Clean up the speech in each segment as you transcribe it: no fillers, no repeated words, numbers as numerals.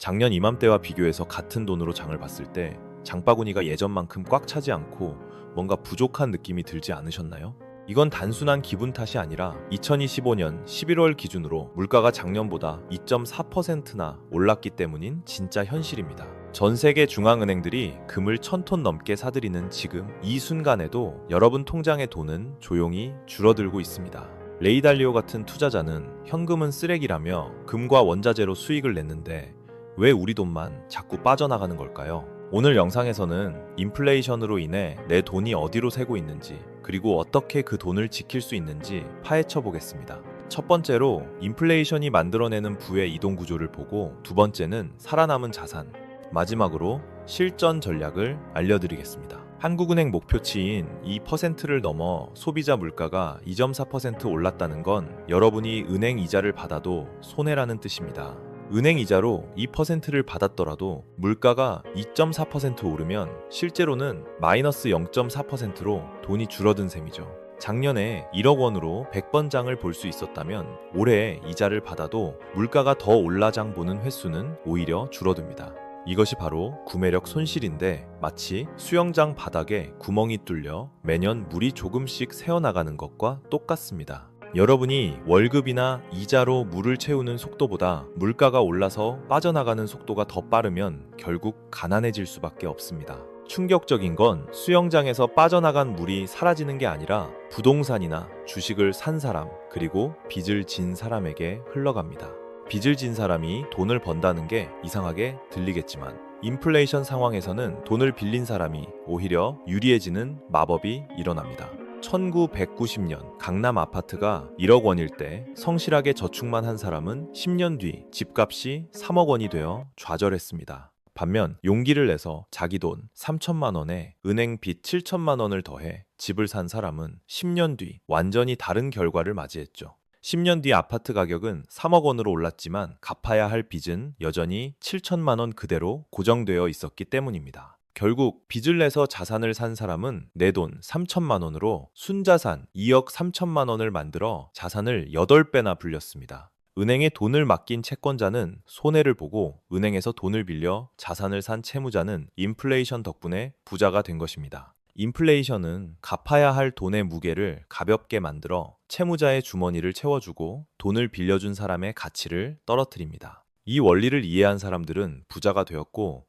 작년 이맘때와 비교해서 같은 돈으로 장을 봤을 때 장바구니가 예전만큼 꽉 차지 않고 뭔가 부족한 느낌이 들지 않으셨나요? 이건 단순한 기분 탓이 아니라 2025년 11월 기준으로 물가가 작년보다 2.4%나 올랐기 때문인 진짜 현실입니다. 전 세계 중앙은행들이 금을 1000톤 넘게 사들이는 지금 이 순간에도 여러분 통장의 돈은 조용히 줄어들고 있습니다. 레이 달리오 같은 투자자는 현금은 쓰레기라며 금과 원자재로 수익을 냈는데 왜 우리 돈만 자꾸 빠져나가는 걸까요? 오늘 영상에서는 인플레이션으로 인해 내 돈이 어디로 새고 있는지, 그리고 어떻게 그 돈을 지킬 수 있는지 파헤쳐 보겠습니다. 첫 번째로 인플레이션이 만들어내는 부의 이동 구조를 보고, 두 번째는 살아남은 자산, 마지막으로 실전 전략을 알려드리겠습니다. 한국은행 목표치인 2%를 넘어 소비자 물가가 2.4% 올랐다는 건 여러분이 은행 이자를 받아도 손해라는 뜻입니다. 은행 이자로 2%를 받았더라도 물가가 2.4% 오르면 실제로는 마이너스 0.4%로 돈이 줄어든 셈이죠. 작년에 1억 원으로 100번 장을 볼 수 있었다면 올해 이자를 받아도 물가가 더 올라 장 보는 횟수는 오히려 줄어듭니다. 이것이 바로 구매력 손실인데, 마치 수영장 바닥에 구멍이 뚫려 매년 물이 조금씩 새어나가는 것과 똑같습니다. 여러분이 월급이나 이자로 물을 채우는 속도보다 물가가 올라서 빠져나가는 속도가 더 빠르면 결국 가난해질 수밖에 없습니다. 충격적인 건 수영장에서 빠져나간 물이 사라지는 게 아니라 부동산이나 주식을 산 사람, 그리고 빚을 진 사람에게 흘러갑니다. 빚을 진 사람이 돈을 번다는 게 이상하게 들리겠지만, 인플레이션 상황에서는 돈을 빌린 사람이 오히려 유리해지는 마법이 일어납니다. 1990년 강남 아파트가 1억 원일 때 성실하게 저축만 한 사람은 10년 뒤 집값이 3억 원이 되어 좌절했습니다. 반면 용기를 내서 자기 돈 3천만 원에 은행 빚 7천만 원을 더해 집을 산 사람은 10년 뒤 완전히 다른 결과를 맞이했죠. 10년 뒤 아파트 가격은 3억 원으로 올랐지만 갚아야 할 빚은 여전히 7천만 원 그대로 고정되어 있었기 때문입니다. 결국 빚을 내서 자산을 산 사람은 내 돈 3천만 원으로 순자산 2억 3천만 원을 만들어 자산을 8배나 불렸습니다. 은행에 돈을 맡긴 채권자는 손해를 보고, 은행에서 돈을 빌려 자산을 산 채무자는 인플레이션 덕분에 부자가 된 것입니다. 인플레이션은 갚아야 할 돈의 무게를 가볍게 만들어 채무자의 주머니를 채워주고 돈을 빌려준 사람의 가치를 떨어뜨립니다. 이 원리를 이해한 사람들은 부자가 되었고,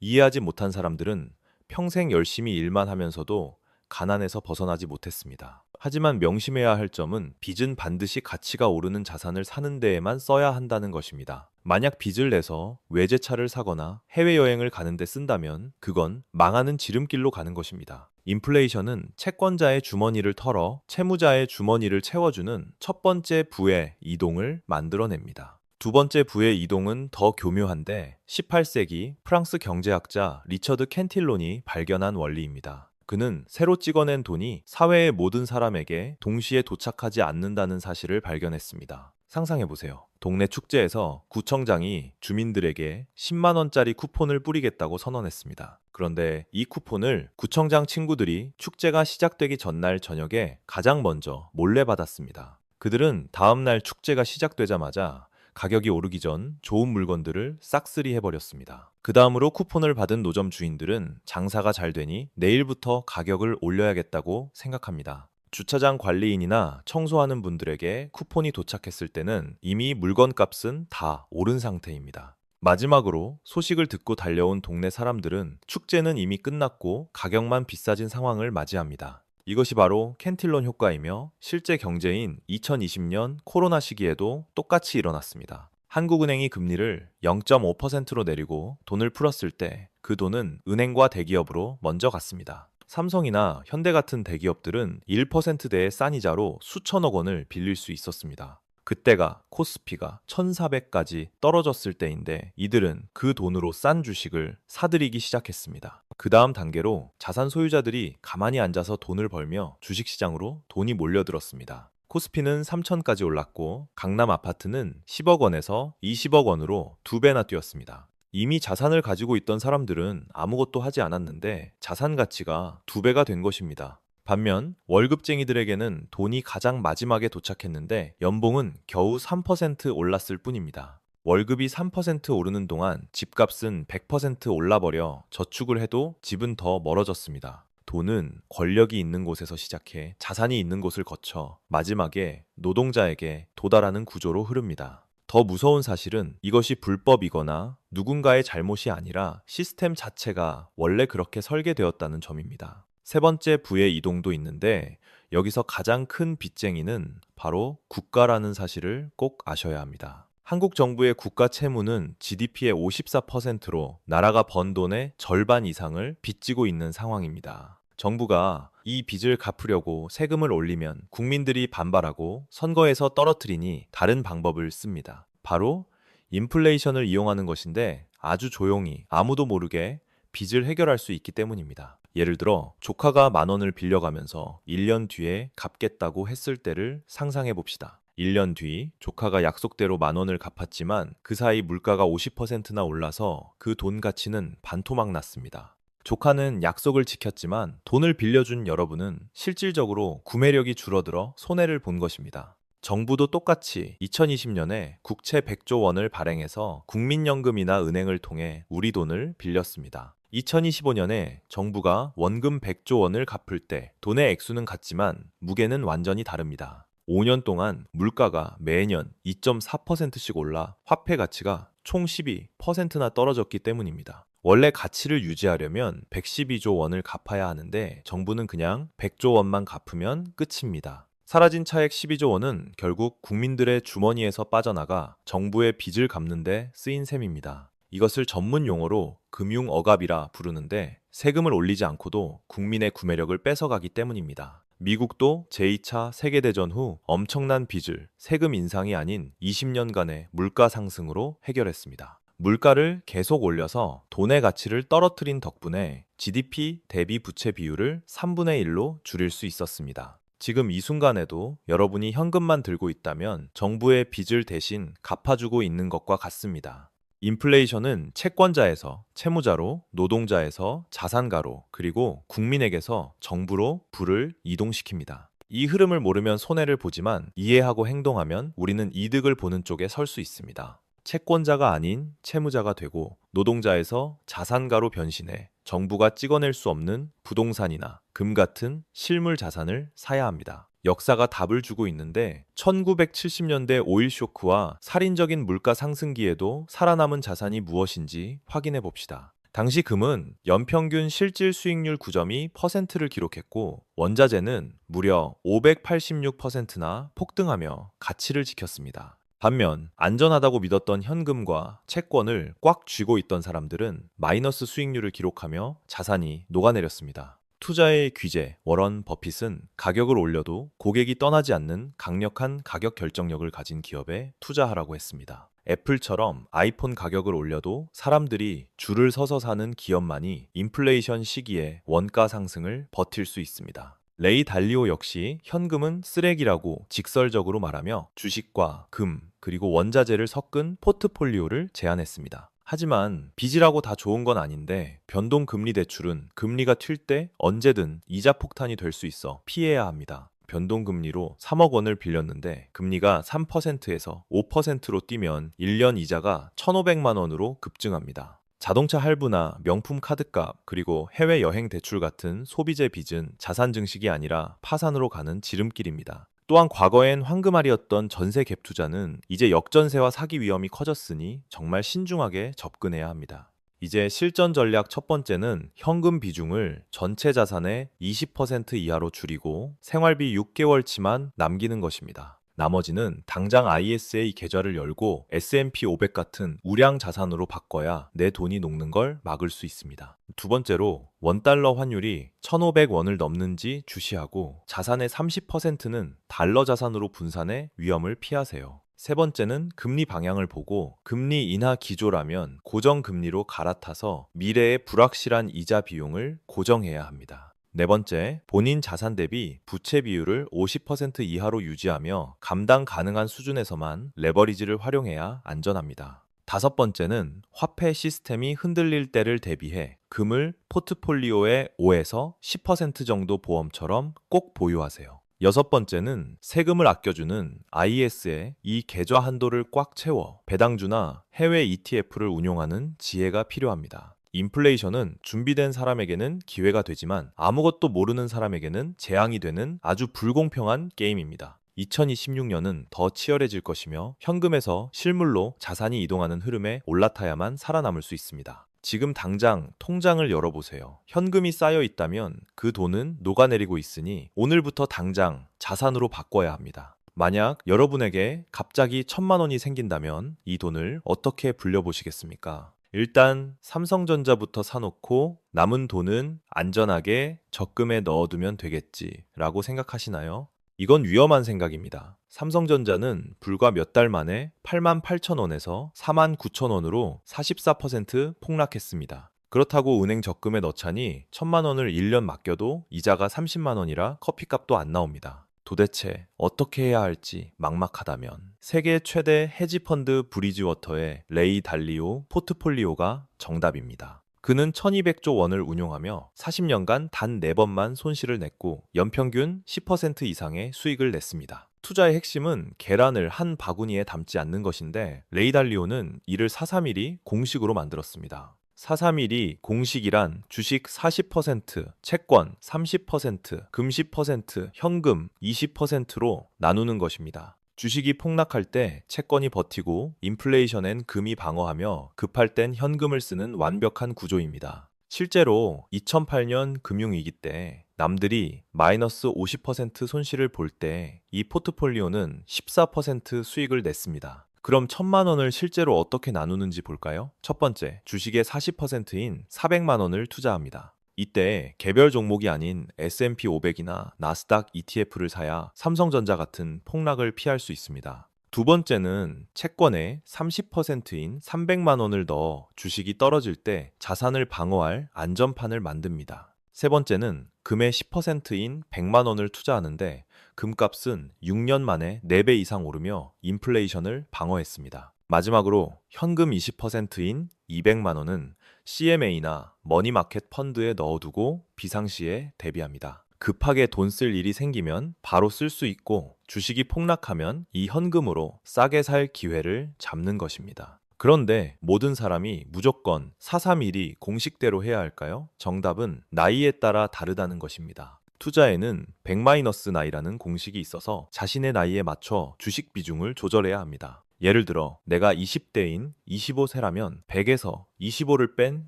이해하지 못한 사람들은 평생 열심히 일만 하면서도 가난에서 벗어나지 못했습니다. 하지만 명심해야 할 점은 빚은 반드시 가치가 오르는 자산을 사는 데에만 써야 한다는 것입니다. 만약 빚을 내서 외제차를 사거나 해외여행을 가는 데 쓴다면 그건 망하는 지름길로 가는 것입니다. 인플레이션은 채권자의 주머니를 털어 채무자의 주머니를 채워주는 첫 번째 부의 이동을 만들어냅니다. 두 번째 부의 이동은 더 교묘한데, 18세기 프랑스 경제학자 리처드 캔틸론이 발견한 원리입니다. 그는 새로 찍어낸 돈이 사회의 모든 사람에게 동시에 도착하지 않는다는 사실을 발견했습니다. 상상해보세요. 동네 축제에서 구청장이 주민들에게 10만 원짜리 쿠폰을 뿌리겠다고 선언했습니다. 그런데 이 쿠폰을 구청장 친구들이 축제가 시작되기 전날 저녁에 가장 먼저 몰래 받았습니다. 그들은 다음날 축제가 시작되자마자 가격이 오르기 전 좋은 물건들을 싹쓸이 해버렸습니다. 그 다음으로 쿠폰을 받은 노점 주인들은 장사가 잘 되니 내일부터 가격을 올려야겠다고 생각합니다. 주차장 관리인이나 청소하는 분들에게 쿠폰이 도착했을 때는 이미 물건 값은 다 오른 상태입니다. 마지막으로 소식을 듣고 달려온 동네 사람들은 축제는 이미 끝났고 가격만 비싸진 상황을 맞이합니다. 이것이 바로 캔틸론 효과이며, 실제 경제인 2020년 코로나 시기에도 똑같이 일어났습니다. 한국은행이 금리를 0.5%로 내리고 돈을 풀었을 때 그 돈은 은행과 대기업으로 먼저 갔습니다. 삼성이나 현대 같은 대기업들은 1%대의 싼 이자로 수천억 원을 빌릴 수 있었습니다. 그때가 코스피가 1400까지 떨어졌을 때인데, 이들은 그 돈으로 싼 주식을 사들이기 시작했습니다. 그 다음 단계로 자산 소유자들이 가만히 앉아서 돈을 벌며 주식시장으로 돈이 몰려들었습니다. 코스피는 3000까지 올랐고 강남 아파트는 10억 원에서 20억 원으로 2배나 뛰었습니다. 이미 자산을 가지고 있던 사람들은 아무것도 하지 않았는데 자산 가치가 2배가 된 것입니다. 반면 월급쟁이들에게는 돈이 가장 마지막에 도착했는데 연봉은 겨우 3% 올랐을 뿐입니다. 월급이 3% 오르는 동안 집값은 100% 올라버려 저축을 해도 집은 더 멀어졌습니다. 돈은 권력이 있는 곳에서 시작해 자산이 있는 곳을 거쳐 마지막에 노동자에게 도달하는 구조로 흐릅니다. 더 무서운 사실은 이것이 불법이거나 누군가의 잘못이 아니라 시스템 자체가 원래 그렇게 설계되었다는 점입니다. 세 번째 부의 이동도 있는데 여기서 가장 큰 빚쟁이는 바로 국가라는 사실을 꼭 아셔야 합니다. 한국 정부의 국가 채무는 GDP의 54%로 나라가 번 돈의 절반 이상을 빚지고 있는 상황입니다. 정부가 이 빚을 갚으려고 세금을 올리면 국민들이 반발하고 선거에서 떨어뜨리니 다른 방법을 씁니다. 바로 인플레이션을 이용하는 것인데 아주 조용히 아무도 모르게 빚을 해결할 수 있기 때문입니다. 예를 들어 조카가 10,000원을 빌려가면서 1년 뒤에 갚겠다고 했을 때를 상상해 봅시다. 1년 뒤 조카가 약속대로 10,000원을 갚았지만 그 사이 물가가 50%나 올라서 그 돈 가치는 반토막 났습니다. 조카는 약속을 지켰지만 돈을 빌려준 여러분은 실질적으로 구매력이 줄어들어 손해를 본 것입니다. 정부도 똑같이 2020년에 국채 100조 원을 발행해서 국민연금이나 은행을 통해 우리 돈을 빌렸습니다. 2025년에 정부가 원금 100조 원을 갚을 때 돈의 액수는 같지만 무게는 완전히 다릅니다. 5년 동안 물가가 매년 2.4%씩 올라 화폐 가치가 총 12%나 떨어졌기 때문입니다. 원래 가치를 유지하려면 112조 원을 갚아야 하는데 정부는 그냥 100조 원만 갚으면 끝입니다. 사라진 차액 12조 원은 결국 국민들의 주머니에서 빠져나가 정부의 빚을 갚는 데 쓰인 셈입니다. 이것을 전문 용어로 금융억압이라 부르는데 세금을 올리지 않고도 국민의 구매력을 뺏어가기 때문입니다. 미국도 제2차 세계대전 후 엄청난 빚을 세금 인상이 아닌 20년간의 물가 상승으로 해결했습니다. 물가를 계속 올려서 돈의 가치를 떨어뜨린 덕분에 GDP 대비 부채 비율을 3분의 1로 줄일 수 있었습니다. 지금 이 순간에도 여러분이 현금만 들고 있다면 정부의 빚을 대신 갚아주고 있는 것과 같습니다. 인플레이션은 채권자에서 채무자로, 노동자에서 자산가로, 그리고 국민에게서 정부로 부를 이동시킵니다. 이 흐름을 모르면 손해를 보지만 이해하고 행동하면 우리는 이득을 보는 쪽에 설 수 있습니다. 채권자가 아닌 채무자가 되고 노동자에서 자산가로 변신해 정부가 찍어낼 수 없는 부동산이나 금 같은 실물 자산을 사야 합니다. 역사가 답을 주고 있는데 1970년대 오일 쇼크와 살인적인 물가 상승기에도 살아남은 자산이 무엇인지 확인해 봅시다. 당시 금은 연평균 실질 수익률 9점이 퍼센트를 기록했고 원자재는 무려 586%나 폭등하며 가치를 지켰습니다. 반면 안전하다고 믿었던 현금과 채권을 꽉 쥐고 있던 사람들은 마이너스 수익률을 기록하며 자산이 녹아내렸습니다. 투자의 귀재 워런 버핏은 가격을 올려도 고객이 떠나지 않는 강력한 가격 결정력을 가진 기업에 투자하라고 했습니다. 애플처럼 아이폰 가격을 올려도 사람들이 줄을 서서 사는 기업만이 인플레이션 시기에 원가 상승을 버틸 수 있습니다. 레이 달리오 역시 현금은 쓰레기라고 직설적으로 말하며 주식과 금, 그리고 원자재를 섞은 포트폴리오를 제안했습니다. 하지만 빚이라고 다 좋은 건 아닌데 변동금리 대출은 금리가 튈 때 언제든 이자 폭탄이 될 수 있어 피해야 합니다. 변동금리로 3억 원을 빌렸는데 금리가 3%에서 5%로 뛰면 1년 이자가 1,500만 원으로 급증합니다. 자동차 할부나 명품 카드값, 그리고 해외여행 대출 같은 소비재 빚은 자산 증식이 아니라 파산으로 가는 지름길입니다. 또한 과거엔 황금알이었던 전세 갭 투자는 이제 역전세와 사기 위험이 커졌으니 정말 신중하게 접근해야 합니다. 이제 실전 전략 첫 번째는 현금 비중을 전체 자산의 20% 이하로 줄이고 생활비 6개월치만 남기는 것입니다. 나머지는 당장 ISA 계좌를 열고 S&P 500 같은 우량 자산으로 바꿔야 내 돈이 녹는 걸 막을 수 있습니다. 두 번째로 원달러 환율이 1,500원을 넘는지 주시하고 자산의 30%는 달러 자산으로 분산해 위험을 피하세요. 세 번째는 금리 방향을 보고 금리 인하 기조라면 고정금리로 갈아타서 미래의 불확실한 이자 비용을 고정해야 합니다. 네 번째, 본인 자산 대비 부채 비율을 50% 이하로 유지하며 감당 가능한 수준에서만 레버리지를 활용해야 안전합니다. 다섯 번째는 화폐 시스템이 흔들릴 때를 대비해 금을 포트폴리오의 5에서 10% 정도 보험처럼 꼭 보유하세요. 여섯 번째는 세금을 아껴주는 IS의 이 계좌 한도를 꽉 채워 배당주나 해외 ETF를 운용하는 지혜가 필요합니다. 인플레이션은 준비된 사람에게는 기회가 되지만 아무것도 모르는 사람에게는 재앙이 되는 아주 불공평한 게임입니다. 2026년은 더 치열해질 것이며 현금에서 실물로 자산이 이동하는 흐름에 올라타야만 살아남을 수 있습니다. 지금 당장 통장을 열어보세요. 현금이 쌓여 있다면 그 돈은 녹아내리고 있으니 오늘부터 당장 자산으로 바꿔야 합니다. 만약 여러분에게 갑자기 1,000만 원이 생긴다면 이 돈을 어떻게 불려보시겠습니까? 일단 삼성전자부터 사놓고 남은 돈은 안전하게 적금에 넣어두면 되겠지라고 생각하시나요? 이건 위험한 생각입니다. 삼성전자는 불과 몇 달 만에 88,000원에서 49,000원으로 44% 폭락했습니다. 그렇다고 은행 적금에 넣자니 1,000만 원을 1년 맡겨도 이자가 30만 원이라 커피값도 안 나옵니다. 도대체 어떻게 해야 할지 막막하다면 세계 최대 헤지펀드 브리지워터의 레이 달리오 포트폴리오가 정답입니다. 그는 1200조 원을 운용하며 40년간 단 4번만 손실을 냈고 연평균 10% 이상의 수익을 냈습니다. 투자의 핵심은 계란을 한 바구니에 담지 않는 것인데 레이 달리오는 이를 431이 공식으로 만들었습니다. 431이 공식이란 주식 40%, 채권 30%, 금 10%, 현금 20%로 나누는 것입니다. 주식이 폭락할 때 채권이 버티고 인플레이션엔 금이 방어하며 급할 땐 현금을 쓰는 완벽한 구조입니다. 실제로 2008년 금융위기 때 남들이 마이너스 50% 손실을 볼 때 이 포트폴리오는 14% 수익을 냈습니다. 그럼 1,000만 원을 실제로 어떻게 나누는지 볼까요? 첫 번째, 주식의 40%인 400만 원을 투자합니다. 이때 개별 종목이 아닌 S&P 500이나 나스닥 ETF를 사야 삼성전자 같은 폭락을 피할 수 있습니다. 두 번째는 채권에 30%인 300만 원을 넣어 주식이 떨어질 때 자산을 방어할 안전판을 만듭니다. 세 번째는 금의 10%인 100만 원을 투자하는데 금값은 6년 만에 4배 이상 오르며 인플레이션을 방어했습니다. 마지막으로 현금 20%인 200만 원은 CMA나 머니마켓 펀드에 넣어두고 비상시에 대비합니다. 급하게 돈 쓸 일이 생기면 바로 쓸 수 있고 주식이 폭락하면 이 현금으로 싸게 살 기회를 잡는 것입니다. 그런데 모든 사람이 무조건 431이 공식대로 해야 할까요? 정답은 나이에 따라 다르다는 것입니다. 투자에는 100-나이라는 공식이 있어서 자신의 나이에 맞춰 주식 비중을 조절해야 합니다. 예를 들어 내가 20대인 25세라면 100에서 25를 뺀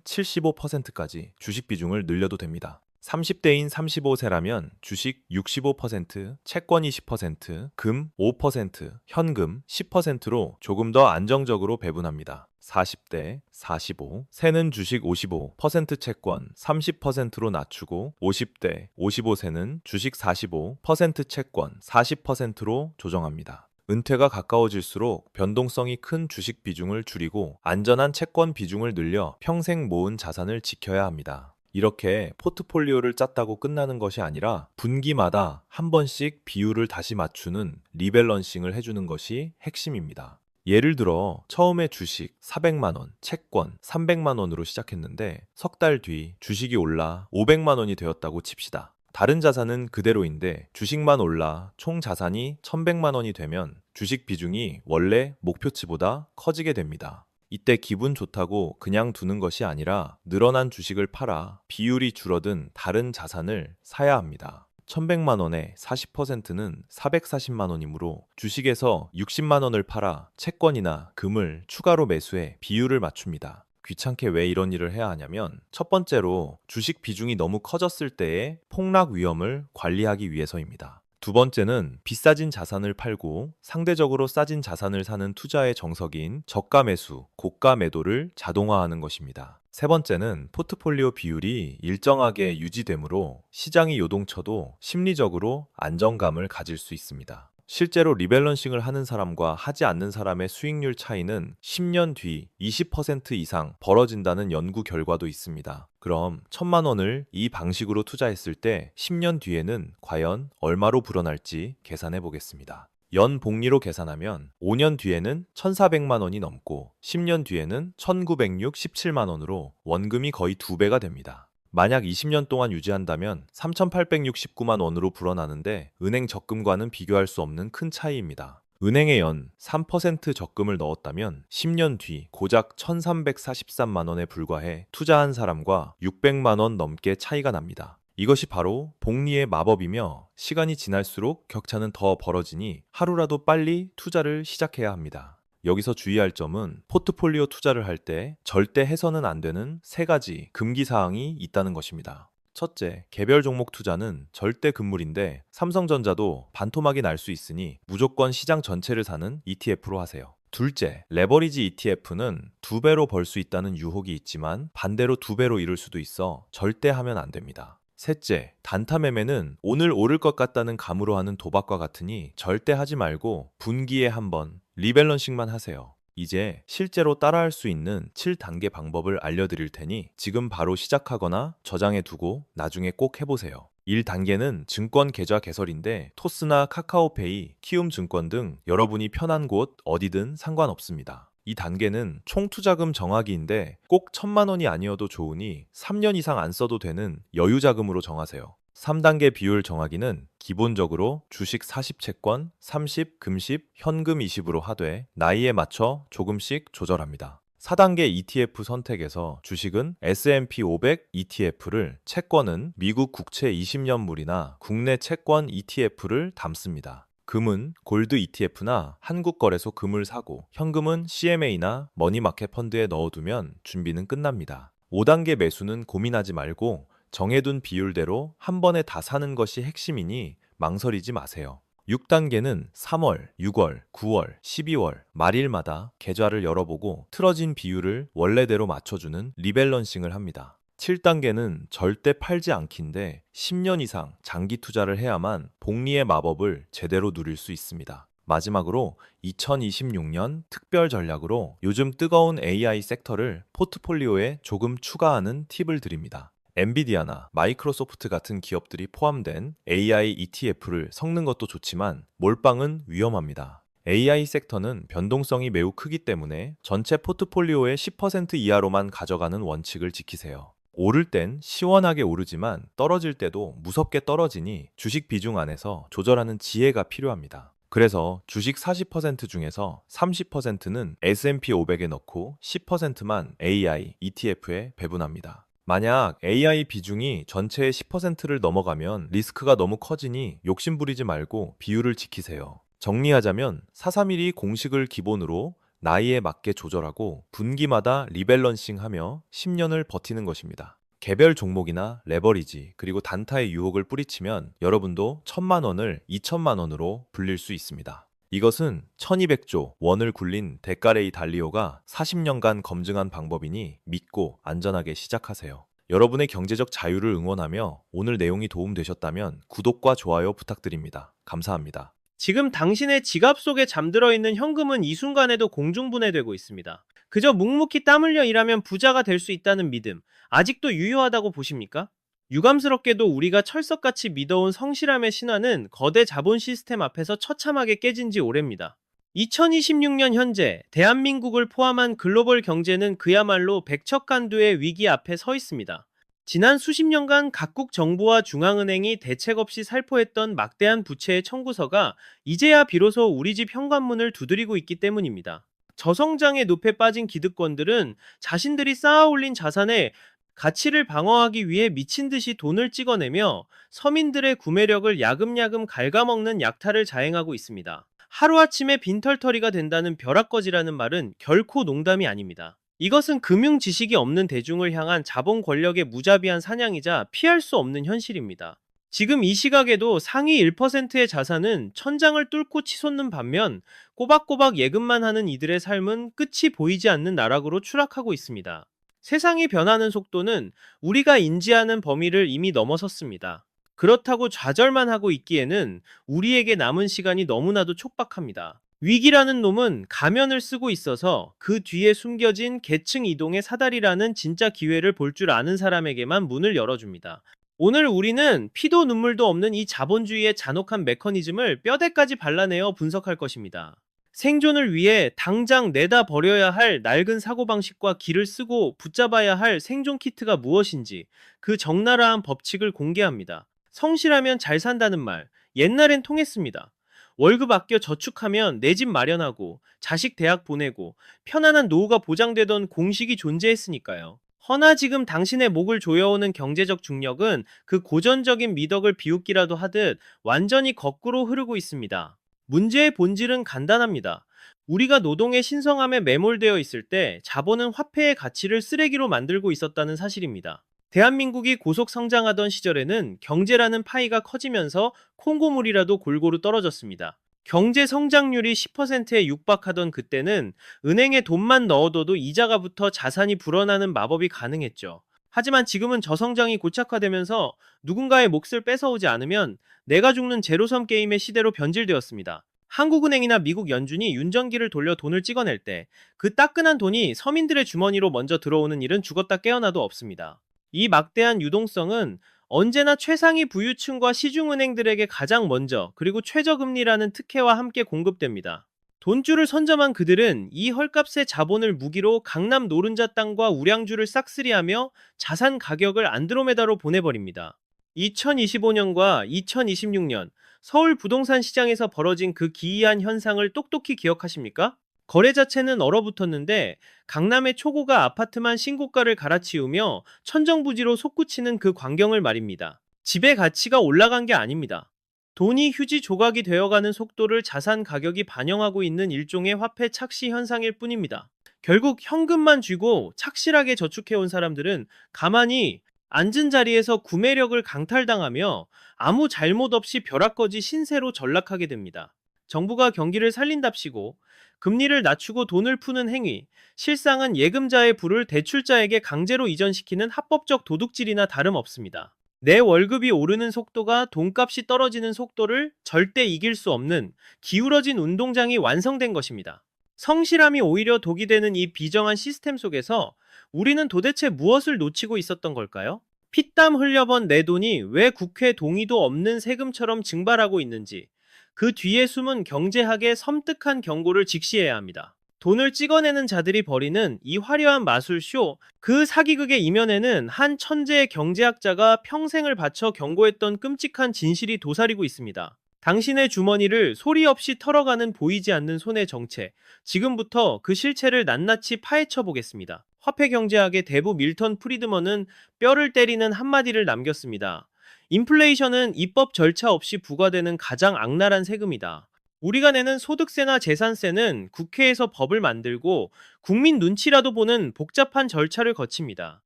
75%까지 주식 비중을 늘려도 됩니다. 30대인 35세라면 주식 65%, 채권 20%, 금 5%, 현금 10%로 조금 더 안정적으로 배분합니다. 40대, 45, 세는 주식 55%, 채권 30%로 낮추고 50대, 55세는 주식 45%, 채권 40%로 조정합니다. 은퇴가 가까워질수록 변동성이 큰 주식 비중을 줄이고 안전한 채권 비중을 늘려 평생 모은 자산을 지켜야 합니다. 이렇게 포트폴리오를 짰다고 끝나는 것이 아니라 분기마다 한 번씩 비율을 다시 맞추는 리밸런싱을 해주는 것이 핵심입니다. 예를 들어 처음에 주식 400만 원, 채권 300만 원으로 시작했는데 석 달 뒤 주식이 올라 500만 원이 되었다고 칩시다. 다른 자산은 그대로인데 주식만 올라 총 자산이 1,100만 원이 되면 주식 비중이 원래 목표치보다 커지게 됩니다. 이때 기분 좋다고 그냥 두는 것이 아니라 늘어난 주식을 팔아 비율이 줄어든 다른 자산을 사야 합니다. 1,100만 원의 40%는 440만 원이므로 주식에서 60만 원을 팔아 채권이나 금을 추가로 매수해 비율을 맞춥니다. 귀찮게 왜 이런 일을 해야 하냐면 첫 번째로 주식 비중이 너무 커졌을 때의 폭락 위험을 관리하기 위해서입니다. 두 번째는 비싸진 자산을 팔고 상대적으로 싸진 자산을 사는 투자의 정석인 저가 매수, 고가 매도를 자동화하는 것입니다. 세 번째는 포트폴리오 비율이 일정하게 유지되므로 시장이 요동쳐도 심리적으로 안정감을 가질 수 있습니다. 실제로 리밸런싱을 하는 사람과 하지 않는 사람의 수익률 차이는 10년 뒤 20% 이상 벌어진다는 연구 결과도 있습니다. 그럼 1,000만 원을 이 방식으로 투자했을 때 10년 뒤에는 과연 얼마로 불어날지 계산해 보겠습니다. 연 복리로 계산하면 5년 뒤에는 1,400만 원이 넘고 10년 뒤에는 1,967만 원으로 원금이 거의 2배가 됩니다. 만약 20년 동안 유지한다면 3,869만 원으로 불어나는데 은행 적금과는 비교할 수 없는 큰 차이입니다. 은행에 연 3% 적금을 넣었다면 10년 뒤 고작 1,343만 원에 불과해 투자한 사람과 600만 원 넘게 차이가 납니다. 이것이 바로 복리의 마법이며 시간이 지날수록 격차는 더 벌어지니 하루라도 빨리 투자를 시작해야 합니다. 여기서 주의할 점은 포트폴리오 투자를 할 때 절대 해서는 안 되는 세 가지 금기 사항이 있다는 것입니다. 첫째, 개별 종목 투자는 절대 금물인데 삼성전자도 반토막이 날 수 있으니 무조건 시장 전체를 사는 ETF로 하세요. 둘째, 레버리지 ETF는 2배로 벌 수 있다는 유혹이 있지만 반대로 2배로 잃을 수도 있어 절대 하면 안 됩니다. 셋째, 단타 매매는 오늘 오를 것 같다는 감으로 하는 도박과 같으니 절대 하지 말고 분기에 한번 리밸런싱만 하세요. 이제 실제로 따라할 수 있는 7단계 방법을 알려드릴 테니 지금 바로 시작하거나 저장해 두고 나중에 꼭 해보세요. 1단계는 증권 계좌 개설인데 토스나 카카오페이, 키움증권 등 여러분이 편한 곳 어디든 상관없습니다. 이 단계는 총 투자금 정하기인데 꼭 1,000만 원이 아니어도 좋으니 3년 이상 안 써도 되는 여유 자금으로 정하세요. 3단계 비율 정하기는 기본적으로 주식 40채권, 30, 금십, 현금 20으로 하되 나이에 맞춰 조금씩 조절합니다. 4단계 ETF 선택에서 주식은 S&P 500 ETF를, 채권은 미국 국채 20년물이나 국내 채권 ETF를 담습니다. 금은 골드 ETF나 한국거래소 금을 사고 현금은 CMA나 머니마켓 펀드에 넣어두면 준비는 끝납니다. 5단계 매수는 고민하지 말고 정해둔 비율대로 한 번에 다 사는 것이 핵심이니 망설이지 마세요. 6단계는 3월, 6월, 9월, 12월 말일마다 계좌를 열어보고 틀어진 비율을 원래대로 맞춰주는 리밸런싱을 합니다. 7단계는 절대 팔지 않기인데 10년 이상 장기 투자를 해야만 복리의 마법을 제대로 누릴 수 있습니다. 마지막으로 2026년 특별 전략으로 요즘 뜨거운 AI 섹터를 포트폴리오에 조금 추가하는 팁을 드립니다. 엔비디아나 마이크로소프트 같은 기업들이 포함된 AI ETF를 섞는 것도 좋지만 몰빵은 위험합니다. AI 섹터는 변동성이 매우 크기 때문에 전체 포트폴리오의 10% 이하로만 가져가는 원칙을 지키세요. 오를 땐 시원하게 오르지만 떨어질 때도 무섭게 떨어지니 주식 비중 안에서 조절하는 지혜가 필요합니다. 그래서 주식 40% 중에서 30%는 S&P 500에 넣고 10%만 AI, ETF에 배분합니다. 만약 AI 비중이 전체의 10%를 넘어가면 리스크가 너무 커지니 욕심부리지 말고 비율을 지키세요. 정리하자면 431이 공식을 기본으로 나이에 맞게 조절하고 분기마다 리밸런싱하며 10년을 버티는 것입니다. 개별 종목이나 레버리지 그리고 단타의 유혹을 뿌리치면 여러분도 1,000만 원을 2,000만 원으로 불릴 수 있습니다. 이것은 1200조 원을 굴린 데카레이 달리오가 40년간 검증한 방법이니 믿고 안전하게 시작하세요. 여러분의 경제적 자유를 응원하며 오늘 내용이 도움되셨다면 구독과 좋아요 부탁드립니다. 감사합니다. 지금 당신의 지갑 속에 잠들어 있는 현금은 이 순간에도 공중분해되고 있습니다. 그저 묵묵히 땀 흘려 일하면 부자가 될 수 있다는 믿음, 아직도 유효하다고 보십니까? 유감스럽게도 우리가 철석같이 믿어온 성실함의 신화는 거대 자본 시스템 앞에서 처참하게 깨진 지 오래입니다. 2026년 현재 대한민국을 포함한 글로벌 경제는 그야말로 백척간두의 위기 앞에 서 있습니다. 지난 수십 년간 각국 정부와 중앙은행이 대책 없이 살포했던 막대한 부채의 청구서가 이제야 비로소 우리 집 현관문을 두드리고 있기 때문입니다. 저성장의 늪에 빠진 기득권들은 자신들이 쌓아올린 자산의 가치를 방어하기 위해 미친 듯이 돈을 찍어내며 서민들의 구매력을 야금야금 갉아먹는 약탈을 자행하고 있습니다. 하루아침에 빈털터리가 된다는 벼락거지라는 말은 결코 농담이 아닙니다. 이것은 금융 지식이 없는 대중을 향한 자본 권력의 무자비한 사냥이자 피할 수 없는 현실입니다. 지금 이 시각에도 상위 1%의 자산은 천장을 뚫고 치솟는 반면 꼬박꼬박 예금만 하는 이들의 삶은 끝이 보이지 않는 나락으로 추락하고 있습니다. 세상이 변하는 속도는 우리가 인지하는 범위를 이미 넘어섰습니다. 그렇다고 좌절만 하고 있기에는 우리에게 남은 시간이 너무나도 촉박합니다. 위기라는 놈은 가면을 쓰고 있어서 그 뒤에 숨겨진 계층 이동의 사다리라는 진짜 기회를 볼 줄 아는 사람에게만 문을 열어줍니다. 오늘 우리는 피도 눈물도 없는 이 자본주의의 잔혹한 메커니즘을 뼈대까지 발라내어 분석할 것입니다. 생존을 위해 당장 내다 버려야 할 낡은 사고방식과 길을 쓰고 붙잡아야 할 생존 키트가 무엇인지 그 적나라한 법칙을 공개합니다. 성실하면 잘 산다는 말, 옛날엔 통했습니다. 월급 아껴 저축하면 내 집 마련하고 자식 대학 보내고 편안한 노후가 보장되던 공식이 존재했으니까요. 허나 지금 당신의 목을 조여오는 경제적 중력은 그 고전적인 미덕을 비웃기라도 하듯 완전히 거꾸로 흐르고 있습니다. 문제의 본질은 간단합니다. 우리가 노동의 신성함에 매몰되어 있을 때 자본은 화폐의 가치를 쓰레기로 만들고 있었다는 사실입니다. 대한민국이 고속 성장하던 시절에는 경제라는 파이가 커지면서 콩고물이라도 골고루 떨어졌습니다. 경제 성장률이 10%에 육박하던 그때는 은행에 돈만 넣어둬도 이자가 붙어 자산이 불어나는 마법이 가능했죠. 하지만 지금은 저성장이 고착화되면서 누군가의 몫을 뺏어오지 않으면 내가 죽는 제로섬 게임의 시대로 변질되었습니다. 한국은행이나 미국 연준이 윤전기를 돌려 돈을 찍어낼 때 그 따끈한 돈이 서민들의 주머니로 먼저 들어오는 일은 죽었다 깨어나도 없습니다. 이 막대한 유동성은 언제나 최상위 부유층과 시중은행들에게 가장 먼저 그리고 최저금리라는 특혜와 함께 공급됩니다. 돈줄을 선점한 그들은 이 헐값의 자본을 무기로 강남 노른자 땅과 우량주를 싹쓸이하며 자산 가격을 안드로메다로 보내버립니다. 2025년과 2026년 서울 부동산 시장에서 벌어진 그 기이한 현상을 똑똑히 기억하십니까? 거래 자체는 얼어붙었는데 강남의 초고가 아파트만 신고가를 갈아치우며 천정부지로 솟구치는 그 광경을 말입니다. 집의 가치가 올라간 게 아닙니다. 돈이 휴지 조각이 되어가는 속도를 자산 가격이 반영하고 있는 일종의 화폐 착시 현상일 뿐입니다. 결국 현금만 쥐고 착실하게 저축해온 사람들은 가만히 앉은 자리에서 구매력을 강탈당하며 아무 잘못 없이 벼락거지 신세로 전락하게 됩니다. 정부가 경기를 살린답시고 금리를 낮추고 돈을 푸는 행위, 실상은 예금자의 부를 대출자에게 강제로 이전시키는 합법적 도둑질이나 다름없습니다. 내 월급이 오르는 속도가 돈값이 떨어지는 속도를 절대 이길 수 없는 기울어진 운동장이 완성된 것입니다. 성실함이 오히려 독이 되는 이 비정한 시스템 속에서 우리는 도대체 무엇을 놓치고 있었던 걸까요? 피땀 흘려번 내 돈이 왜 국회 동의도 없는 세금처럼 증발하고 있는지, 그 뒤에 숨은 경제학의 섬뜩한 경고를 직시해야 합니다. 돈을 찍어내는 자들이 벌이는 이 화려한 마술쇼, 그 사기극의 이면에는 한 천재의 경제학자가 평생을 바쳐 경고했던 끔찍한 진실이 도사리고 있습니다. 당신의 주머니를 소리 없이 털어가는 보이지 않는 손의 정체, 지금부터 그 실체를 낱낱이 파헤쳐 보겠습니다. 화폐 경제학의 대부 밀턴 프리드먼은 뼈를 때리는 한마디를 남겼습니다. 인플레이션은 입법 절차 없이 부과되는 가장 악랄한 세금이다. 우리가 내는 소득세나 재산세는 국회에서 법을 만들고 국민 눈치라도 보는 복잡한 절차를 거칩니다.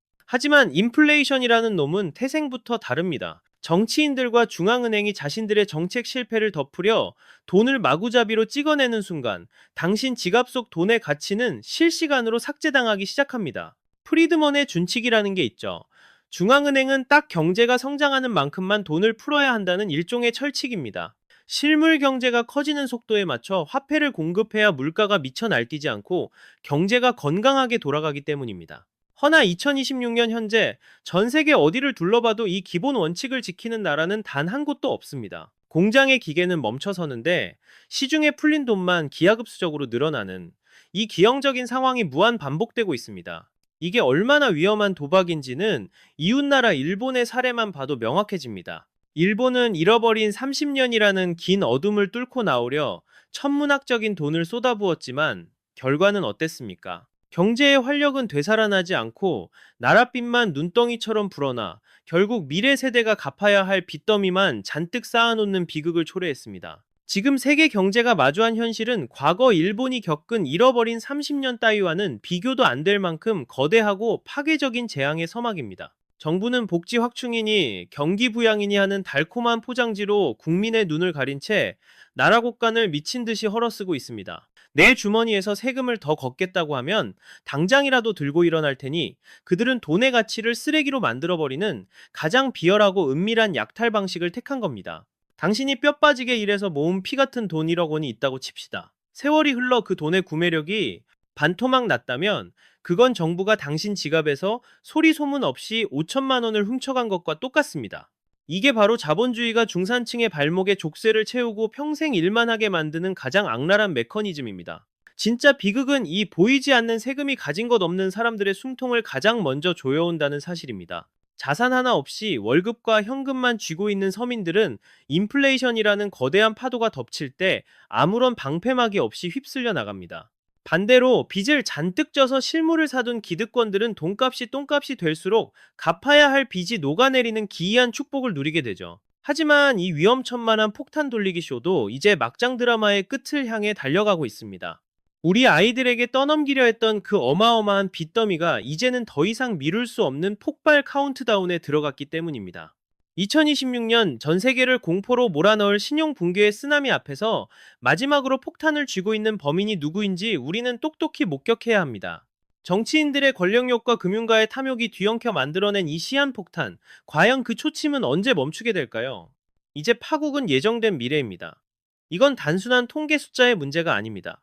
하지만 인플레이션이라는 놈은 태생부터 다릅니다. 정치인들과 중앙은행이 자신들의 정책 실패를 덮으려 돈을 마구잡이로 찍어내는 순간 당신 지갑 속 돈의 가치는 실시간으로 삭제당하기 시작합니다. 프리드먼의 준칙이라는 게 있죠. 중앙은행은 딱 경제가 성장하는 만큼만 돈을 풀어야 한다는 일종의 철칙입니다. 실물 경제가 커지는 속도에 맞춰 화폐를 공급해야 물가가 미쳐 날뛰지 않고 경제가 건강하게 돌아가기 때문입니다. 허나 2026년 현재 전 세계 어디를 둘러봐도 이 기본 원칙을 지키는 나라는 단 한 곳도 없습니다. 공장의 기계는 멈춰서는데 시중에 풀린 돈만 기하급수적으로 늘어나는 이 기형적인 상황이 무한 반복되고 있습니다. 이게 얼마나 위험한 도박인지는 이웃나라 일본의 사례만 봐도 명확해집니다. 일본은 잃어버린 30년이라는 긴 어둠을 뚫고 나오려 천문학적인 돈을 쏟아부었지만 결과는 어땠습니까? 경제의 활력은 되살아나지 않고 나랏빛만 눈덩이처럼 불어나 결국 미래 세대가 갚아야 할 빚더미만 잔뜩 쌓아놓는 비극을 초래했습니다. 지금 세계 경제가 마주한 현실은 과거 일본이 겪은 잃어버린 30년 따위와는 비교도 안 될 만큼 거대하고 파괴적인 재앙의 서막입니다. 정부는 복지 확충이니 경기 부양이니 하는 달콤한 포장지로 국민의 눈을 가린 채 나라 곳간을 미친 듯이 헐어쓰고 있습니다. 내 주머니에서 세금을 더 걷겠다고 하면 당장이라도 들고 일어날 테니 그들은 돈의 가치를 쓰레기로 만들어버리는 가장 비열하고 은밀한 약탈 방식을 택한 겁니다. 당신이 뼈 빠지게 일해서 모은 피 같은 돈 1억 원이 있다고 칩시다. 세월이 흘러 그 돈의 구매력이 반토막 났다면 그건 정부가 당신 지갑에서 소리 소문 없이 5천만 원을 훔쳐간 것과 똑같습니다. 이게 바로 자본주의가 중산층의 발목에 족쇄를 채우고 평생 일만 하게 만드는 가장 악랄한 메커니즘입니다. 진짜 비극은 이 보이지 않는 세금이 가진 것 없는 사람들의 숨통을 가장 먼저 조여온다는 사실입니다. 자산 하나 없이 월급과 현금만 쥐고 있는 서민들은 인플레이션이라는 거대한 파도가 덮칠 때 아무런 방패막이 없이 휩쓸려 나갑니다. 반대로 빚을 잔뜩 져서 실물을 사둔 기득권들은 돈값이 똥값이 될수록 갚아야 할 빚이 녹아내리는 기이한 축복을 누리게 되죠. 하지만 이 위험천만한 폭탄 돌리기 쇼도 이제 막장 드라마의 끝을 향해 달려가고 있습니다. 우리 아이들에게 떠넘기려 했던 그 어마어마한 빚더미가 이제는 더 이상 미룰 수 없는 폭발 카운트다운에 들어갔기 때문입니다. 2026년 전 세계를 공포로 몰아넣을 신용 붕괴의 쓰나미 앞에서 마지막으로 폭탄을 쥐고 있는 범인이 누구인지 우리는 똑똑히 목격해야 합니다. 정치인들의 권력욕과 금융가의 탐욕이 뒤엉켜 만들어낸 이 시한폭탄, 과연 그 초침은 언제 멈추게 될까요? 이제 파국은 예정된 미래입니다. 이건 단순한 통계 숫자의 문제가 아닙니다.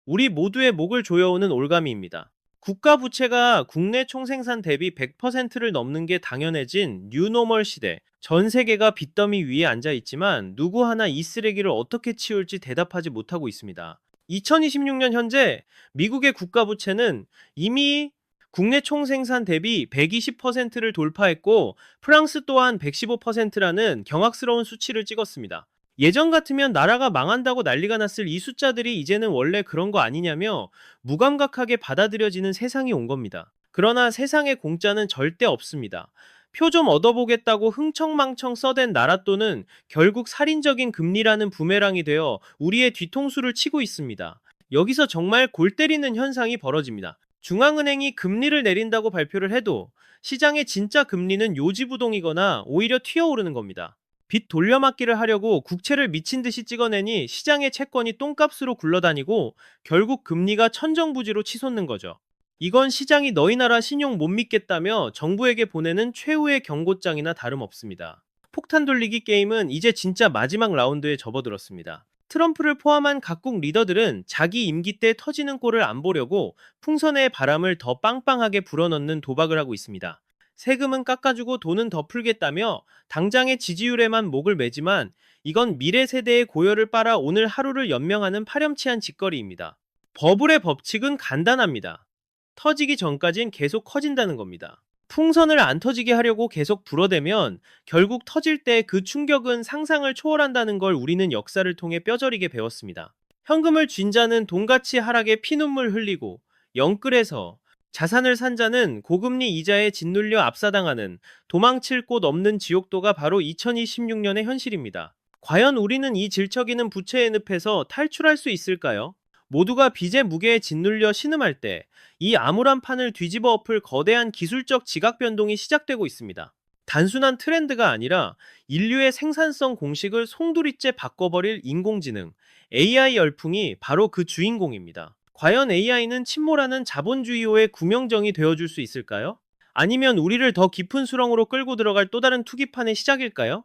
우리 모두의 목을 조여오는 올가미입니다. 국가 부채가 국내 총생산 대비 100%를 넘는 게 당연해진 뉴노멀 시대. 전 세계가 빚더미 위에 앉아 있지만 누구 하나 이 쓰레기를 어떻게 치울지 대답하지 못하고 있습니다. 2026년 현재 미국의 국가 부채는 이미 국내 총생산 대비 120%를 돌파했고 프랑스 또한 115%라는 경악스러운 수치를 찍었습니다. 예전 같으면 나라가 망한다고 난리가 났을 이 숫자들이 이제는 원래 그런 거 아니냐며 무감각하게 받아들여지는 세상이 온 겁니다. 그러나 세상에 공짜는 절대 없습니다. 표 좀 얻어보겠다고 흥청망청 써댄 나랏돈은 결국 살인적인 금리라는 부메랑이 되어 우리의 뒤통수를 치고 있습니다. 여기서 정말 골 때리는 현상이 벌어집니다. 중앙은행이 금리를 내린다고 발표를 해도 시장의 진짜 금리는 요지부동이거나 오히려 튀어오르는 겁니다. 빚 돌려막기를 하려고 국채를 미친 듯이 찍어내니 시장의 채권이 똥값으로 굴러다니고 결국 금리가 천정부지로 치솟는 거죠. 이건 시장이 너희 나라 신용 못 믿겠다며 정부에게 보내는 최후의 경고장이나 다름없습니다. 폭탄 돌리기 게임은 이제 진짜 마지막 라운드에 접어들었습니다. 트럼프를 포함한 각국 리더들은 자기 임기 때 터지는 꼴을 안 보려고 풍선의 바람을 더 빵빵하게 불어넣는 도박을 하고 있습니다. 세금은 깎아주고 돈은 더 풀겠다며 당장의 지지율에만 목을 매지만 이건 미래 세대의 고열을 빨아 오늘 하루를 연명하는 파렴치한 짓거리입니다. 버블의 법칙은 간단합니다. 터지기 전까진 계속 커진다는 겁니다. 풍선을 안 터지게 하려고 계속 불어대면 결국 터질 때 그 충격은 상상을 초월한다는 걸 우리는 역사를 통해 뼈저리게 배웠습니다. 현금을 쥔 자는 돈가치 하락에 피눈물 흘리고 영끌에서 자산을 산 자는 고금리 이자에 짓눌려 압사당하는 도망칠 곳 없는 지옥도가 바로 2026년의 현실입니다. 과연 우리는 이 질척이는 부채의 늪에서 탈출할 수 있을까요? 모두가 빚의 무게에 짓눌려 신음할 때 이 암울한 판을 뒤집어 엎을 거대한 기술적 지각 변동이 시작되고 있습니다. 단순한 트렌드가 아니라 인류의 생산성 공식을 송두리째 바꿔버릴 인공지능, AI 열풍이 바로 그 주인공입니다. 과연 AI는 침몰하는 자본주의호의 구명정이 되어줄 수 있을까요? 아니면 우리를 더 깊은 수렁으로 끌고 들어갈 또 다른 투기판의 시작일까요?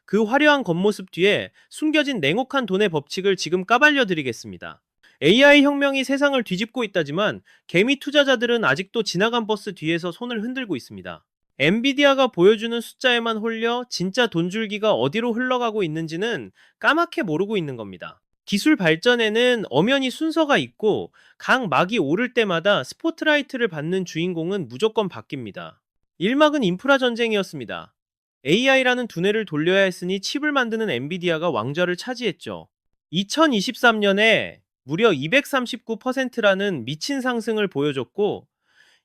그 화려한 겉모습 뒤에 숨겨진 냉혹한 돈의 법칙을 지금 까발려 드리겠습니다. AI 혁명이 세상을 뒤집고 있다지만 개미 투자자들은 아직도 지나간 버스 뒤에서 손을 흔들고 있습니다. 엔비디아가 보여주는 숫자에만 홀려 진짜 돈줄기가 어디로 흘러가고 있는지는 까맣게 모르고 있는 겁니다. 기술 발전에는 엄연히 순서가 있고 각 막이 오를 때마다 스포트라이트를 받는 주인공은 무조건 바뀝니다. 1막은 인프라 전쟁이었습니다. AI라는 두뇌를 돌려야 했으니 칩을 만드는 엔비디아가 왕좌를 차지했죠. 2023년에 무려 239%라는 미친 상승을 보여줬고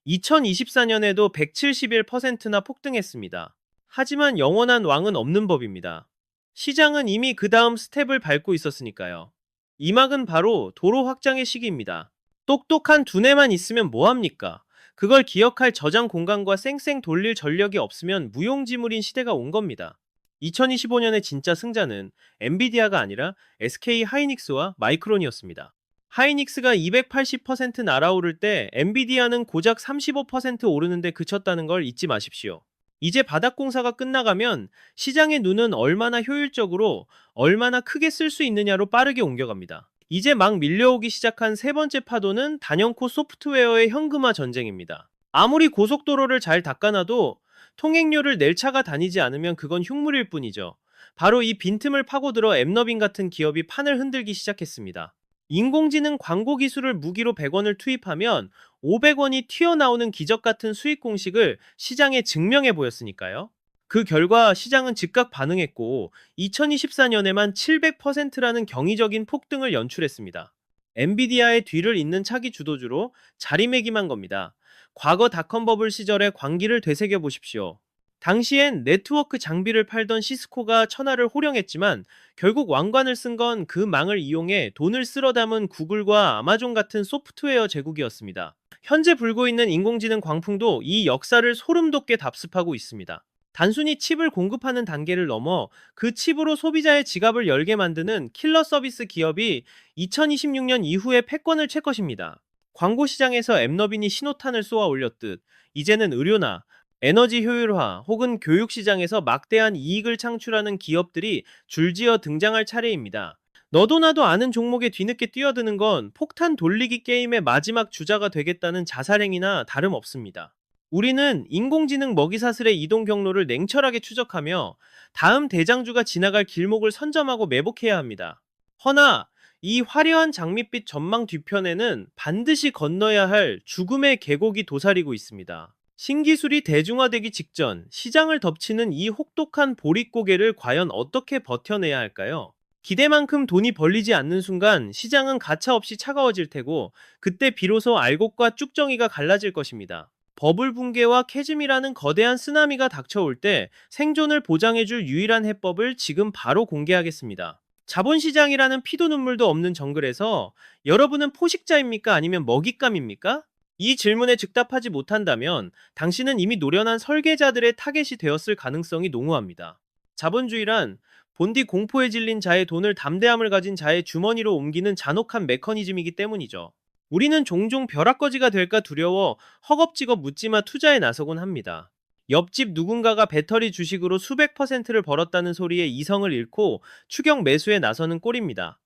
2024년에도 171%나 폭등했습니다. 하지만 영원한 왕은 없는 법입니다. 시장은 이미 그 다음 스텝을 밟고 있었으니까요. 이 막은 바로 도로 확장의 시기입니다. 똑똑한 두뇌만 있으면 뭐합니까? 그걸 기억할 저장 공간과 쌩쌩 돌릴 전력이 없으면 무용지물인 시대가 온 겁니다. 2025년의 진짜 승자는 엔비디아가 아니라 SK 하이닉스와 마이크론이었습니다. 하이닉스가 280% 날아오를 때 엔비디아는 고작 35% 오르는데 그쳤다는 걸 잊지 마십시오. 이제 바닥공사가 끝나가면 시장의 눈은 얼마나 효율적으로 얼마나 크게 쓸 수 있느냐로 빠르게 옮겨갑니다. 이제 막 밀려오기 시작한 세 번째 파도는 단연코 소프트웨어의 현금화 전쟁입니다. 아무리 고속도로를 잘 닦아놔도 통행료를 낼 차가 다니지 않으면 그건 흉물일 뿐이죠. 바로 이 빈틈을 파고들어 엠너빈 같은 기업이 판을 흔들기 시작했습니다. 인공지능 광고 기술을 무기로 100원을 투입하면 500원이 튀어나오는 기적 같은 수익 공식을 시장에 증명해 보였으니까요. 그 결과 시장은 즉각 반응했고 2024년에만 700%라는 경이적인 폭등을 연출했습니다. 엔비디아의 뒤를 잇는 차기 주도주로 자리매김한 겁니다. 과거 닷컴 버블 시절의 광기를 되새겨 보십시오. 당시엔 네트워크 장비를 팔던 시스코가 천하를 호령했지만 결국 왕관을 쓴 건 그 망을 이용해 돈을 쓸어 담은 구글과 아마존 같은 소프트웨어 제국이었습니다. 현재 불고 있는 인공지능 광풍도 이 역사를 소름 돋게 답습하고 있습니다. 단순히 칩을 공급하는 단계를 넘어 그 칩으로 소비자의 지갑을 열게 만드는 킬러 서비스 기업이 2026년 이후에 패권을 칠 것입니다. 광고 시장에서 엠너빈이 신호탄을 쏘아 올렸듯 이제는 의료나 에너지 효율화 혹은 교육 시장에서 막대한 이익을 창출하는 기업들이 줄지어 등장할 차례입니다. 너도 나도 아는 종목에 뒤늦게 뛰어드는 건 폭탄 돌리기 게임의 마지막 주자가 되겠다는 자살행위나 다름없습니다. 우리는 인공지능 먹이사슬의 이동 경로를 냉철하게 추적하며 다음 대장주가 지나갈 길목을 선점하고 매복해야 합니다. 허나 이 화려한 장밋빛 전망 뒤편에는 반드시 건너야 할 죽음의 계곡이 도사리고 있습니다. 신기술이 대중화되기 직전 시장을 덮치는 이 혹독한 보릿고개를 과연 어떻게 버텨내야 할까요? 기대만큼 돈이 벌리지 않는 순간 시장은 가차없이 차가워질 테고 그때 비로소 알곡과 쭉정이가 갈라질 것입니다. 버블 붕괴와 캐즘이라는 거대한 쓰나미가 닥쳐올 때 생존을 보장해줄 유일한 해법을 지금 바로 공개하겠습니다. 자본시장이라는 피도 눈물도 없는 정글에서 여러분은 포식자입니까? 아니면 먹잇감입니까? 이 질문에 즉답하지 못한다면 당신은 이미 노련한 설계자들의 타겟이 되었을 가능성이 농후합니다. 자본주의란 본디 공포에 질린 자의 돈을 담대함을 가진 자의 주머니로 옮기는 잔혹한 메커니즘이기 때문이죠. 우리는 종종 벼락거지가 될까 두려워 허겁지겁 묻지마 투자에 나서곤 합니다. 옆집 누군가가 배터리 주식으로 수백 퍼센트를 벌었다는 소리에 이성을 잃고 추격 매수에 나서는 꼴입니다.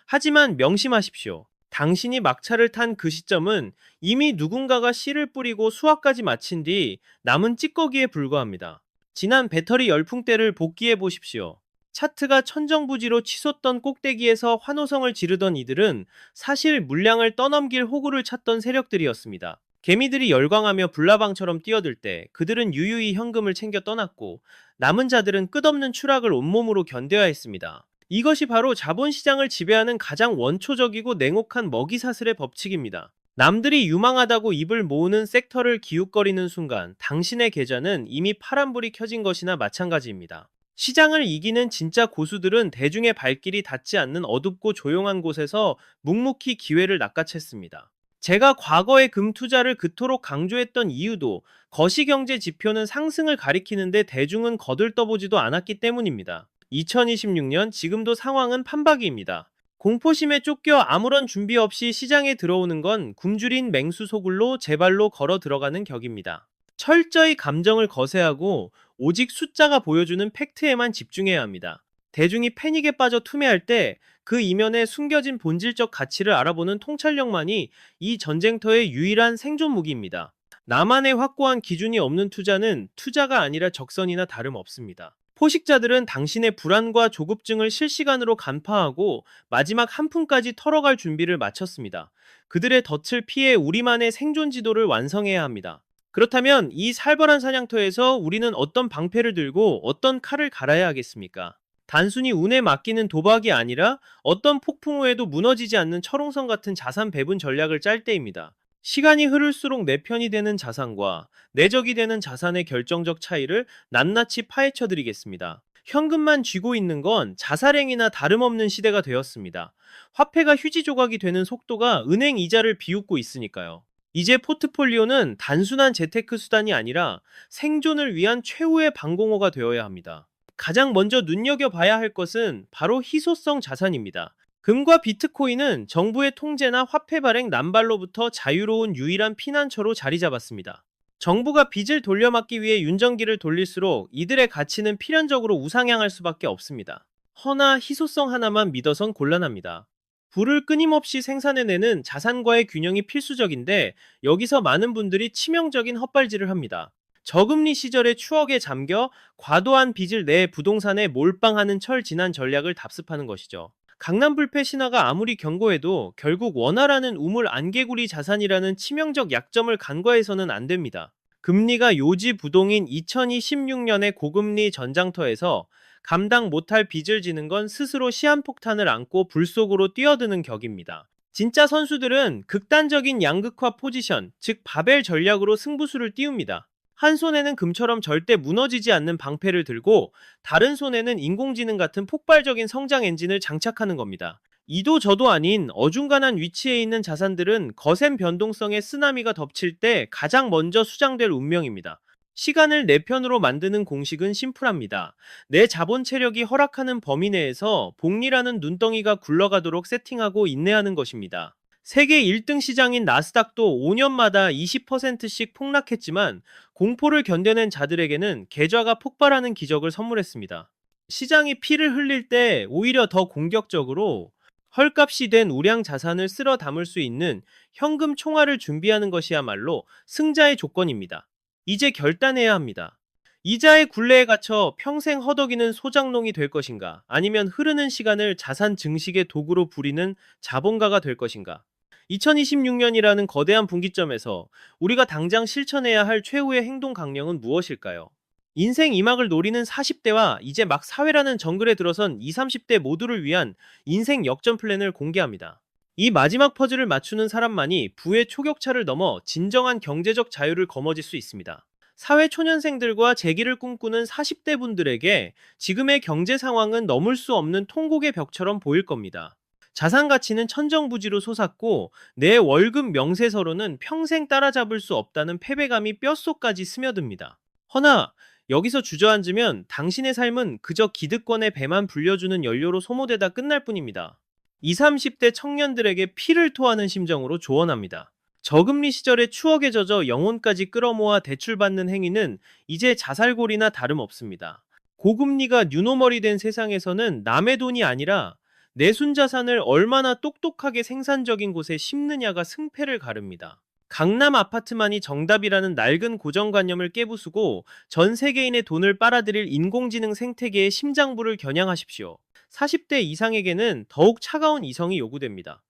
하지만 명심하십시오. 당신이 막차를 탄 그 시점은 이미 누군가가 씨를 뿌리고 수확까지 마친 뒤 남은 찌꺼기에 불과합니다. 지난 배터리 열풍 때를 복기해 보십시오. 차트가 천정부지로 치솟던 꼭대기에서 환호성을 지르던 이들은 사실 물량을 떠넘길 호구를 찾던 세력들이었습니다. 개미들이 열광하며 불나방처럼 뛰어들 때 그들은 유유히 현금을 챙겨 떠났고 남은 자들은 끝없는 추락을 온몸으로 견뎌야 했습니다. 이것이 바로 자본시장을 지배하는 가장 원초적이고 냉혹한 먹이사슬의 법칙입니다. 남들이 유망하다고 입을 모으는 섹터를 기웃거리는 순간 당신의 계좌는 이미 파란불이 켜진 것이나 마찬가지입니다. 시장을 이기는 진짜 고수들은 대중의 발길이 닿지 않는 어둡고 조용한 곳에서 묵묵히 기회를 낚아챘습니다. 제가 과거의 금 투자를 그토록 강조했던 이유도 거시경제 지표는 상승을 가리키는데 대중은 거들떠보지도 않았기 때문입니다. 2026년 지금도 상황은 판박이입니다. 공포심에 쫓겨 아무런 준비 없이 시장에 들어오는 건 굶주린 맹수 소굴로 제 발로 걸어 들어가는 격입니다. 철저히 감정을 거세하고 오직 숫자가 보여주는 팩트에만 집중해야 합니다. 대중이 패닉에 빠져 투매할 때 그 이면에 숨겨진 본질적 가치를 알아보는 통찰력만이 이 전쟁터의 유일한 생존 무기입니다. 나만의 확고한 기준이 없는 투자는 투자가 아니라 적선이나 다름없습니다. 포식자들은 당신의 불안과 조급증을 실시간으로 간파하고 마지막 한 푼까지 털어갈 준비를 마쳤습니다. 그들의 덫을 피해 우리만의 생존 지도를 완성해야 합니다. 그렇다면 이 살벌한 사냥터에서 우리는 어떤 방패를 들고 어떤 칼을 갈아야 하겠습니까? 단순히 운에 맡기는 도박이 아니라 어떤 폭풍 후에도 무너지지 않는 철옹성 같은 자산 배분 전략을 짤 때입니다. 시간이 흐를수록 내 편이 되는 자산과 내 적이 되는 자산의 결정적 차이를 낱낱이 파헤쳐 드리겠습니다. 현금만 쥐고 있는 건 자살행위나 다름없는 시대가 되었습니다. 화폐가 휴지 조각이 되는 속도가 은행 이자를 비웃고 있으니까요. 이제 포트폴리오는 단순한 재테크 수단이 아니라 생존을 위한 최후의 방공호가 되어야 합니다. 가장 먼저 눈여겨봐야 할 것은 바로 희소성 자산입니다. 금과 비트코인은 정부의 통제나 화폐 발행 남발로부터 자유로운 유일한 피난처로 자리 잡았습니다. 정부가 빚을 돌려막기 위해 윤전기를 돌릴수록 이들의 가치는 필연적으로 우상향할 수밖에 없습니다. 허나 희소성 하나만 믿어선 곤란합니다. 부를 끊임없이 생산해내는 자산과의 균형이 필수적인데 여기서 많은 분들이 치명적인 헛발질을 합니다. 저금리 시절의 추억에 잠겨 과도한 빚을 내 부동산에 몰빵하는 철진한 전략을 답습하는 것이죠. 강남 불패 신화가 아무리 경고해도 결국 원화라는 우물 안개구리 자산이라는 치명적 약점을 간과해서는 안 됩니다. 금리가 요지 부동인 2026년의 고금리 전장터에서 감당 못할 빚을 지는 건 스스로 시한폭탄을 안고 불 속으로 뛰어드는 격입니다. 진짜 선수들은 극단적인 양극화 포지션, 즉 바벨 전략으로 승부수를 띄웁니다. 한 손에는 금처럼 절대 무너지지 않는 방패를 들고 다른 손에는 인공지능 같은 폭발적인 성장 엔진을 장착하는 겁니다. 이도 저도 아닌 어중간한 위치에 있는 자산들은 거센 변동성의 쓰나미가 덮칠 때 가장 먼저 수장될 운명입니다. 시간을 내 편으로 만드는 공식은 심플합니다. 내 자본 체력이 허락하는 범위 내에서 복리라는 눈덩이가 굴러가도록 세팅하고 인내하는 것입니다. 세계 1등 시장인 나스닥도 5년마다 20%씩 폭락했지만 공포를 견뎌낸 자들에게는 계좌가 폭발하는 기적을 선물했습니다. 시장이 피를 흘릴 때 오히려 더 공격적으로 헐값이 된 우량 자산을 쓸어 담을 수 있는 현금 총알을 준비하는 것이야말로 승자의 조건입니다. 이제 결단해야 합니다. 이자의 굴레에 갇혀 평생 허덕이는 소장농이 될 것인가, 아니면 흐르는 시간을 자산 증식의 도구로 부리는 자본가가 될 것인가. 2026년이라는 거대한 분기점에서 우리가 당장 실천해야 할 최후의 행동 강령은 무엇일까요? 인생 2막을 노리는 40대와 이제 막 사회라는 정글에 들어선 20, 30대 모두를 위한 인생 역전 플랜을 공개합니다. 이 마지막 퍼즐을 맞추는 사람만이 부의 초격차를 넘어 진정한 경제적 자유를 거머쥘 수 있습니다. 사회 초년생들과 재기를 꿈꾸는 40대 분들에게 지금의 경제 상황은 넘을 수 없는 통곡의 벽처럼 보일 겁니다. 자산 가치는 천정부지로 솟았고 내 월급 명세서로는 평생 따라잡을 수 없다는 패배감이 뼛속까지 스며듭니다. 허나 여기서 주저앉으면 당신의 삶은 그저 기득권의 배만 불려주는 연료로 소모되다 끝날 뿐입니다. 20, 30대 청년들에게 피를 토하는 심정으로 조언합니다. 저금리 시절의 추억에 젖어 영혼까지 끌어모아 대출받는 행위는 이제 자살골이나 다름없습니다. 고금리가 뉴노멀이 된 세상에서는 남의 돈이 아니라 내순 자산을 얼마나 똑똑하게 생산적인 곳에 심느냐가 승패를 가릅니다. 강남 아파트만이 정답이라는 낡은 고정관념을 깨부수고 전 세계인의 돈을 빨아들일 인공지능 생태계의 심장부를 겨냥하십시오. 40대 이상에게는 더욱 차가운 이성이 요구됩니다.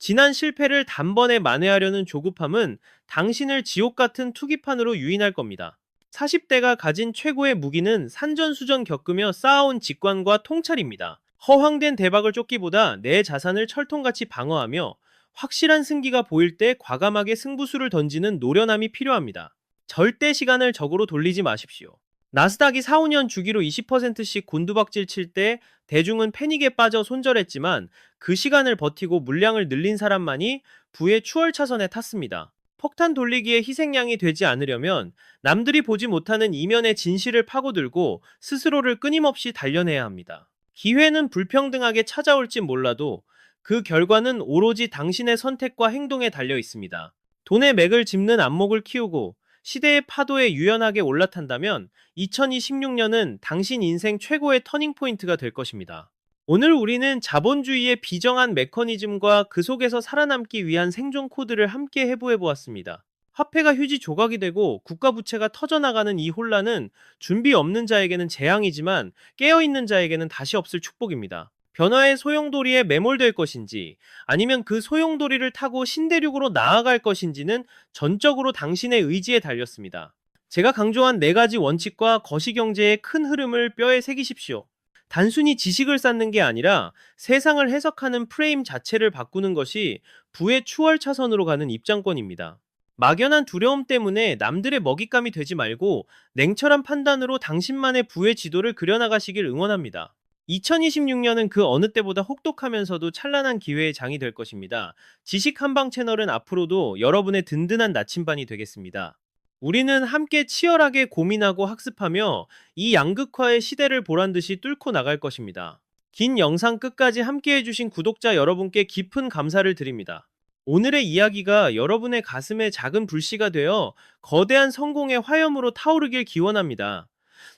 지난 실패를 단번에 만회하려는 조급함은 당신을 지옥 같은 투기판으로 유인할 겁니다. 40대가 가진 최고의 무기는 산전수전 겪으며 쌓아온 직관과 통찰입니다. 허황된 대박을 쫓기보다 내 자산을 철통같이 방어하며 확실한 승기가 보일 때 과감하게 승부수를 던지는 노련함이 필요합니다. 절대 시간을 적으로 돌리지 마십시오. 나스닥이 4, 5년 주기로 20%씩 곤두박질 칠 때 대중은 패닉에 빠져 손절했지만 그 시간을 버티고 물량을 늘린 사람만이 부의 추월차선에 탔습니다. 폭탄 돌리기의 희생양이 되지 않으려면 남들이 보지 못하는 이면의 진실을 파고들고 스스로를 끊임없이 단련해야 합니다. 기회는 불평등하게 찾아올지 몰라도 그 결과는 오로지 당신의 선택과 행동에 달려 있습니다. 돈의 맥을 짚는 안목을 키우고 시대의 파도에 유연하게 올라탄다면 2026년은 당신 인생 최고의 터닝포인트가 될 것입니다. 오늘 우리는 자본주의의 비정한 메커니즘과 그 속에서 살아남기 위한 생존 코드를 함께 해부해 보았습니다. 화폐가 휴지 조각이 되고 국가 부채가 터져나가는 이 혼란은 준비 없는 자에게는 재앙이지만 깨어있는 자에게는 다시 없을 축복입니다. 변화의 소용돌이에 매몰될 것인지 아니면 그 소용돌이를 타고 신대륙으로 나아갈 것인지는 전적으로 당신의 의지에 달렸습니다. 제가 강조한 4가지 원칙과 거시경제의 큰 흐름을 뼈에 새기십시오. 단순히 지식을 쌓는 게 아니라 세상을 해석하는 프레임 자체를 바꾸는 것이 부의 추월 차선으로 가는 입장권입니다. 막연한 두려움 때문에 남들의 먹잇감이 되지 말고 냉철한 판단으로 당신만의 부의 지도를 그려나가시길 응원합니다. 2026년은 그 어느 때보다 혹독하면서도 찬란한 기회의 장이 될 것입니다. 지식 한방 채널은 앞으로도 여러분의 든든한 나침반이 되겠습니다. 우리는 함께 치열하게 고민하고 학습하며 이 양극화의 시대를 보란듯이 뚫고 나갈 것입니다. 긴 영상 끝까지 함께 해주신 구독자 여러분께 깊은 감사를 드립니다. 오늘의 이야기가 여러분의 가슴에 작은 불씨가 되어 거대한 성공의 화염으로 타오르길 기원합니다.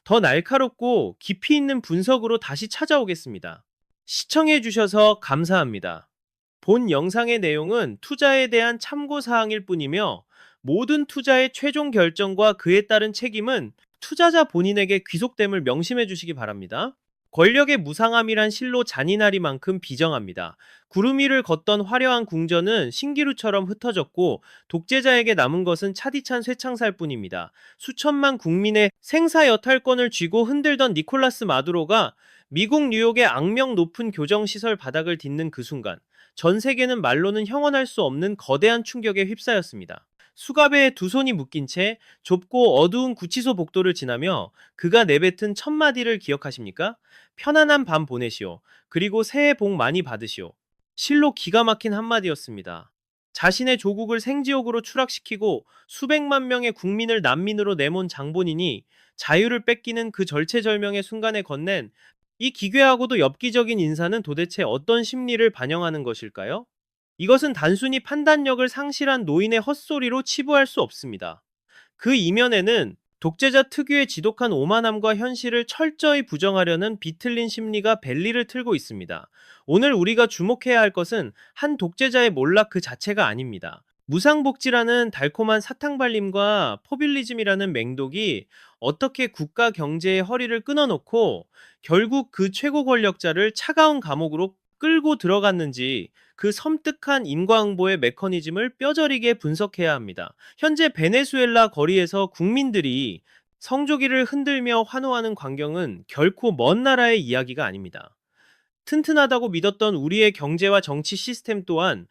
더 날카롭고 깊이 있는 분석으로 다시 찾아오겠습니다. 시청해주셔서 감사합니다. 본 영상의 내용은 투자에 대한 참고사항일 뿐이며 모든 투자의 최종 결정과 그에 따른 책임은 투자자 본인에게 귀속됨을 명심해 주시기 바랍니다. 권력의 무상함이란 실로 잔인하리만큼 비정합니다. 구름 위를 걷던 화려한 궁전은 신기루처럼 흩어졌고 독재자에게 남은 것은 차디찬 쇠창살 뿐입니다. 수천만 국민의 생사여탈권을 쥐고 흔들던 니콜라스 마두로가 미국 뉴욕의 악명 높은 교정시설 바닥을 딛는 그 순간 전 세계는 말로는 형언할 수 없는 거대한 충격에 휩싸였습니다. 수갑에 두 손이 묶인 채 좁고 어두운 구치소 복도를 지나며 그가 내뱉은 첫 마디를 기억하십니까? 편안한 밤 보내시오. 그리고 새해 복 많이 받으시오. 실로 기가 막힌 한마디였습니다. 자신의 조국을 생지옥으로 추락시키고 수백만 명의 국민을 난민으로 내몬 장본인이 자유를 뺏기는 그 절체절명의 순간에 건넨 이 기괴하고도 엽기적인 인사는 도대체 어떤 심리를 반영하는 것일까요? 이것은 단순히 판단력을 상실한 노인의 헛소리로 치부할 수 없습니다. 그 이면에는 독재자 특유의 지독한 오만함과 현실을 철저히 부정하려는 비틀린 심리가 벨리를 틀고 있습니다. 오늘 우리가 주목해야 할 것은 한 독재자의 몰락 그 자체가 아닙니다. 무상복지라는 달콤한 사탕발림과 포퓰리즘이라는 맹독이 어떻게 국가 경제의 허리를 끊어놓고 결국 그 최고 권력자를 차가운 감옥으로 끌고 들어갔는지 그 섬뜩한 인과응보의 메커니즘을 뼈저리게 분석해야 합니다. 현재 베네수엘라 거리에서 국민들이 성조기를 흔들며 환호하는 광경은 결코 먼 나라의 이야기가 아닙니다. 튼튼하다고 믿었던 우리의 경제와 정치 시스템 또한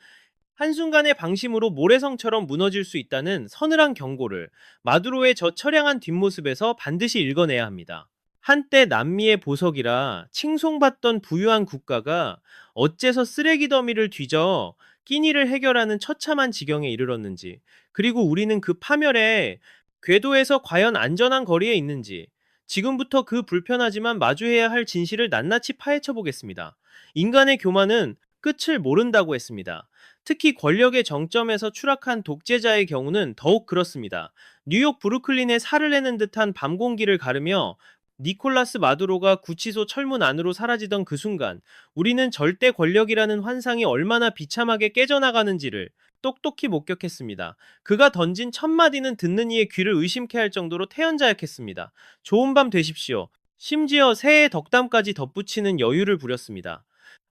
한순간의 방심으로 모래성처럼 무너질 수 있다는 서늘한 경고를 마두로의 저 처량한 뒷모습에서 반드시 읽어내야 합니다. 한때 남미의 보석이라 칭송받던 부유한 국가가 어째서 쓰레기 더미를 뒤져 끼니를 해결하는 처참한 지경에 이르렀는지, 그리고 우리는 그 파멸에 궤도에서 과연 안전한 거리에 있는지, 지금부터 그 불편하지만 마주해야 할 진실을 낱낱이 파헤쳐 보겠습니다. 인간의 교만은 끝을 모른다고 했습니다. 특히 권력의 정점에서 추락한 독재자의 경우는 더욱 그렇습니다. 뉴욕 브루클린의 살을 내는 듯한 밤 공기를 가르며 니콜라스 마두로가 구치소 철문 안으로 사라지던 그 순간 우리는 절대 권력이라는 환상이 얼마나 비참하게 깨져나가는지를 똑똑히 목격했습니다. 그가 던진 첫 마디는 듣는 이의 귀를 의심케 할 정도로 태연자약했습니다. 좋은 밤 되십시오. 심지어 새해 덕담까지 덧붙이는 여유를 부렸습니다.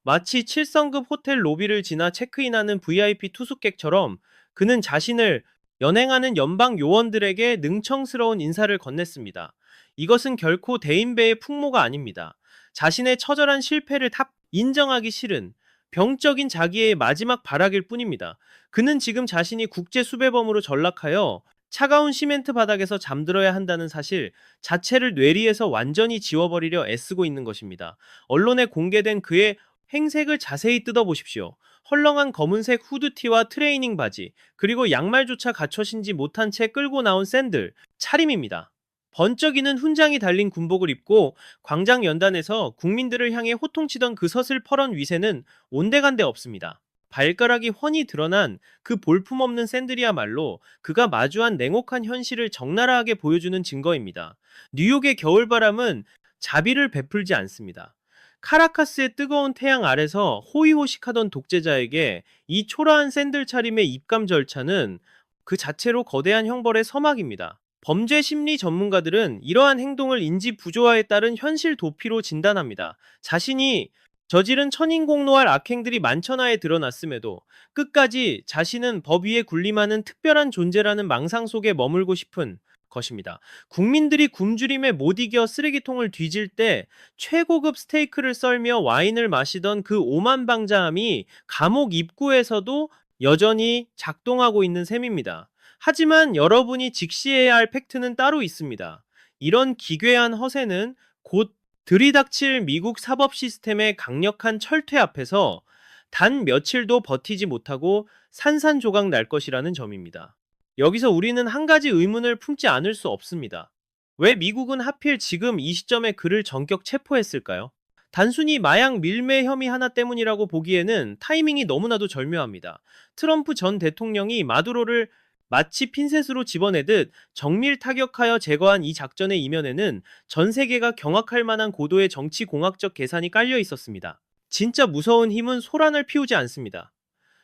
마치 7성급 호텔 로비를 지나 체크인하는 VIP 투숙객처럼 그는 자신을 연행하는 연방 요원들에게 능청스러운 인사를 건넸습니다. 이것은 결코 대인배의 풍모가 아닙니다. 자신의 처절한 실패를 인정하기 싫은 병적인 자기의 마지막 발악일 뿐입니다. 그는 지금 자신이 국제 수배범으로 전락하여 차가운 시멘트 바닥에서 잠들어야 한다는 사실 자체를 뇌리에서 완전히 지워버리려 애쓰고 있는 것입니다. 언론에 공개된 그의 행색을 자세히 뜯어보십시오. 헐렁한 검은색 후드티와 트레이닝 바지, 그리고 양말조차 갖춰 신지 못한 채 끌고 나온 샌들, 차림입니다. 번쩍이는 훈장이 달린 군복을 입고 광장 연단에서 국민들을 향해 호통치던 그 서슬퍼런 위세는 온데간데 없습니다. 발가락이 훤히 드러난 그 볼품없는 샌들이야말로 그가 마주한 냉혹한 현실을 적나라하게 보여주는 증거입니다. 뉴욕의 겨울바람은 자비를 베풀지 않습니다. 카라카스의 뜨거운 태양 아래서 호의호식하던 독재자에게 이 초라한 샌들 차림의 입감 절차는 그 자체로 거대한 형벌의 서막입니다. 범죄 심리 전문가들은 이러한 행동을 인지 부조화에 따른 현실 도피로 진단합니다. 자신이 저지른 천인공노할 악행들이 만천하에 드러났음에도 끝까지 자신은 법 위에 군림하는 특별한 존재라는 망상 속에 머물고 싶은 것입니다. 국민들이 굶주림에 못 이겨 쓰레기통을 뒤질 때 최고급 스테이크를 썰며 와인을 마시던 그 오만방자함이 감옥 입구에서도 여전히 작동하고 있는 셈입니다. 하지만 여러분이 직시해야 할 팩트는 따로 있습니다. 이런 기괴한 허세는 곧 들이닥칠 미국 사법 시스템의 강력한 철퇴 앞에서 단 며칠도 버티지 못하고 산산조각 날 것이라는 점입니다. 여기서 우리는 한 가지 의문을 품지 않을 수 없습니다. 왜 미국은 하필 지금 이 시점에 그를 전격 체포했을까요? 단순히 마약 밀매 혐의 하나 때문이라고 보기에는 타이밍이 너무나도 절묘합니다. 트럼프 전 대통령이 마두로를 마치 핀셋으로 집어내듯 정밀 타격하여 제거한 이 작전의 이면에는 전 세계가 경악할 만한 고도의 정치 공학적 계산이 깔려 있었습니다. 진짜 무서운 힘은 소란을 피우지 않습니다.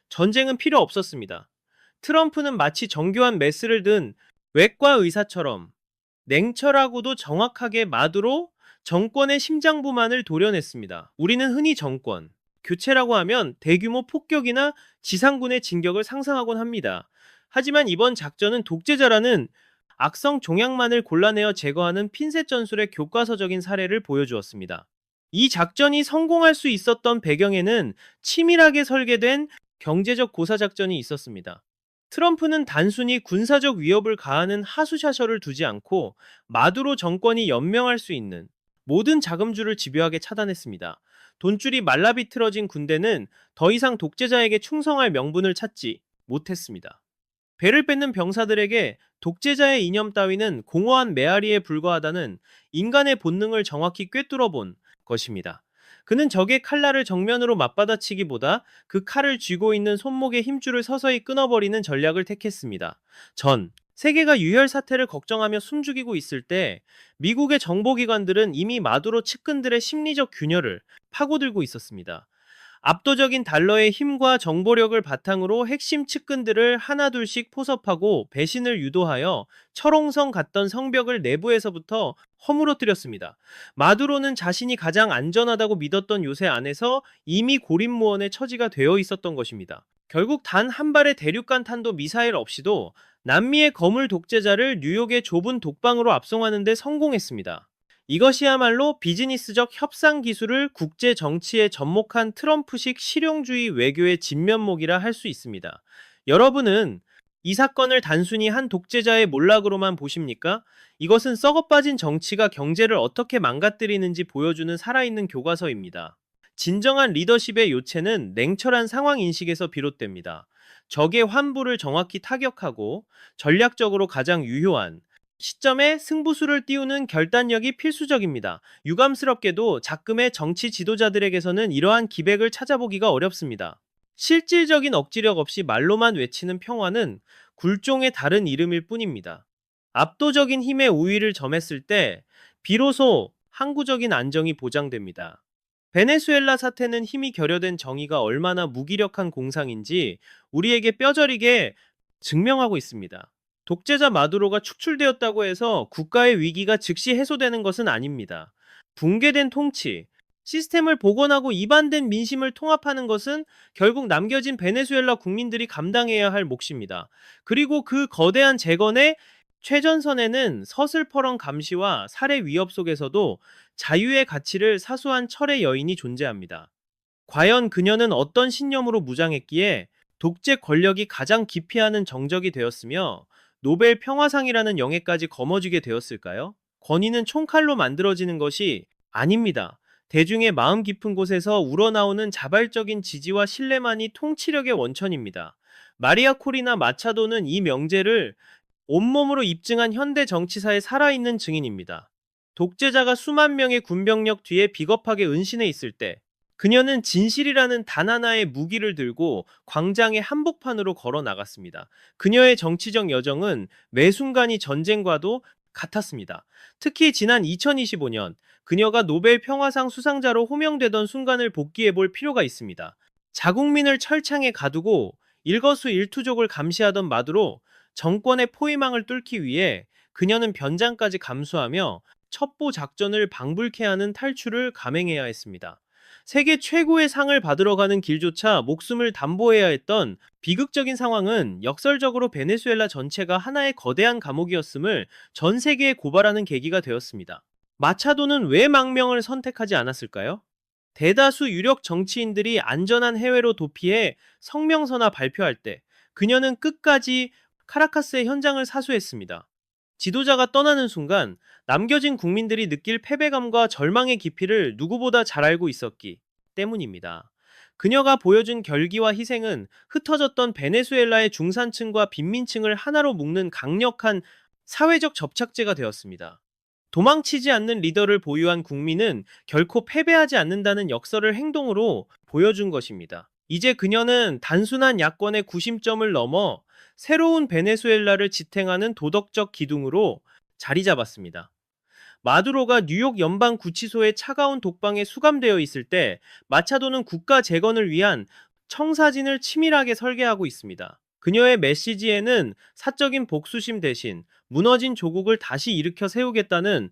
전쟁은 필요 없었습니다. 트럼프는 마치 정교한 메스를 든 외과 의사처럼 냉철하고도 정확하게 마두로 정권의 심장부만을 도려냈습니다. 우리는 흔히 정권, 교체라고 하면 대규모 폭격이나 지상군의 진격을 상상하곤 합니다. 하지만 이번 작전은 독재자라는 악성 종양만을 골라내어 제거하는 핀셋 전술의 교과서적인 사례를 보여주었습니다. 이 작전이 성공할 수 있었던 배경에는 치밀하게 설계된 경제적 고사 작전이 있었습니다. 트럼프는 단순히 군사적 위협을 가하는 하수샤셔를 두지 않고 마두로 정권이 연명할 수 있는 모든 자금줄을 집요하게 차단했습니다. 돈줄이 말라비틀어진 군대는 더 이상 독재자에게 충성할 명분을 찾지 못했습니다. 배를 뺏는 병사들에게 독재자의 이념 따위는 공허한 메아리에 불과하다는 인간의 본능을 정확히 꿰뚫어 본 것입니다. 그는 적의 칼날을 정면으로 맞받아치기보다 그 칼을 쥐고 있는 손목의 힘줄을 서서히 끊어버리는 전략을 택했습니다. 세계가 유혈 사태를 걱정하며 숨죽이고 있을 때 미국의 정보기관들은 이미 마두로 측근들의 심리적 균열을 파고들고 있었습니다. 압도적인 달러의 힘과 정보력을 바탕으로 핵심 측근들을 하나둘씩 포섭하고 배신을 유도하여 철옹성 같던 성벽을 내부에서부터 허물어뜨렸습니다. 마두로는 자신이 가장 안전하다고 믿었던 요새 안에서 이미 고립무원의 처지가 되어 있었던 것입니다. 결국 단 한 발의 대륙간 탄도 미사일 없이도 남미의 거물 독재자를 뉴욕의 좁은 독방으로 압송하는 데 성공했습니다. 이것이야말로 비즈니스적 협상 기술을 국제 정치에 접목한 트럼프식 실용주의 외교의 진면목이라 할 수 있습니다. 여러분은 이 사건을 단순히 한 독재자의 몰락으로만 보십니까? 이것은 썩어빠진 정치가 경제를 어떻게 망가뜨리는지 보여주는 살아있는 교과서입니다. 진정한 리더십의 요체는 냉철한 상황 인식에서 비롯됩니다. 적의 환부를 정확히 타격하고 전략적으로 가장 유효한 시점에 승부수를 띄우는 결단력이 필수적입니다. 유감스럽게도 작금의 정치 지도자들에게서는 이러한 기백을 찾아보기가 어렵습니다. 실질적인 억지력 없이 말로만 외치는 평화는 굴종의 다른 이름일 뿐입니다. 압도적인 힘의 우위를 점했을 때 비로소 항구적인 안정이 보장됩니다. 베네수엘라 사태는 힘이 결여된 정의가 얼마나 무기력한 공상인지 우리에게 뼈저리게 증명하고 있습니다. 독재자 마두로가 축출되었다고 해서 국가의 위기가 즉시 해소되는 것은 아닙니다. 붕괴된 통치, 시스템을 복원하고 이반된 민심을 통합하는 것은 결국 남겨진 베네수엘라 국민들이 감당해야 할 몫입니다. 그리고 그 거대한 재건의 최전선에는 서슬퍼런 감시와 살해 위협 속에서도 자유의 가치를 사수한 철의 여인이 존재합니다. 과연 그녀는 어떤 신념으로 무장했기에 독재 권력이 가장 기피하는 정적이 되었으며 노벨 평화상이라는 영예까지 거머쥐게 되었을까요? 권위는 총칼로 만들어지는 것이 아닙니다. 대중의 마음 깊은 곳에서 우러나오는 자발적인 지지와 신뢰만이 통치력의 원천입니다. 마리아 코리나 마차도는 이 명제를 온몸으로 입증한 현대 정치사의 살아있는 증인입니다. 독재자가 수만 명의 군병력 뒤에 비겁하게 은신해 있을 때 그녀는 진실이라는 단 하나의 무기를 들고 광장의 한복판으로 걸어 나갔습니다. 그녀의 정치적 여정은 매 순간이 전쟁과도 같았습니다. 특히 지난 2025년 그녀가 노벨 평화상 수상자로 호명되던 순간을 복기해 볼 필요가 있습니다. 자국민을 철창에 가두고 일거수일투족을 감시하던 마두로 정권의 포위망을 뚫기 위해 그녀는 변장까지 감수하며 첩보 작전을 방불케 하는 탈출을 감행해야 했습니다. 세계 최고의 상을 받으러 가는 길조차 목숨을 담보해야 했던 비극적인 상황은 역설적으로 베네수엘라 전체가 하나의 거대한 감옥이었음을 전 세계에 고발하는 계기가 되었습니다. 마차도는 왜 망명을 선택하지 않았을까요? 대다수 유력 정치인들이 안전한 해외로 도피해 성명서나 발표할 때 그녀는 끝까지 카라카스의 현장을 사수했습니다. 지도자가 떠나는 순간 남겨진 국민들이 느낄 패배감과 절망의 깊이를 누구보다 잘 알고 있었기 때문입니다. 그녀가 보여준 결기와 희생은 흩어졌던 베네수엘라의 중산층과 빈민층을 하나로 묶는 강력한 사회적 접착제가 되었습니다. 도망치지 않는 리더를 보유한 국민은 결코 패배하지 않는다는 역설을 행동으로 보여준 것입니다. 이제 그녀는 단순한 야권의 구심점을 넘어 새로운 베네수엘라를 지탱하는 도덕적 기둥으로 자리 잡았습니다. 마두로가 뉴욕 연방구치소의 차가운 독방에 수감되어 있을 때 마차도는 국가 재건을 위한 청사진을 치밀하게 설계하고 있습니다. 그녀의 메시지에는 사적인 복수심 대신 무너진 조국을 다시 일으켜 세우겠다는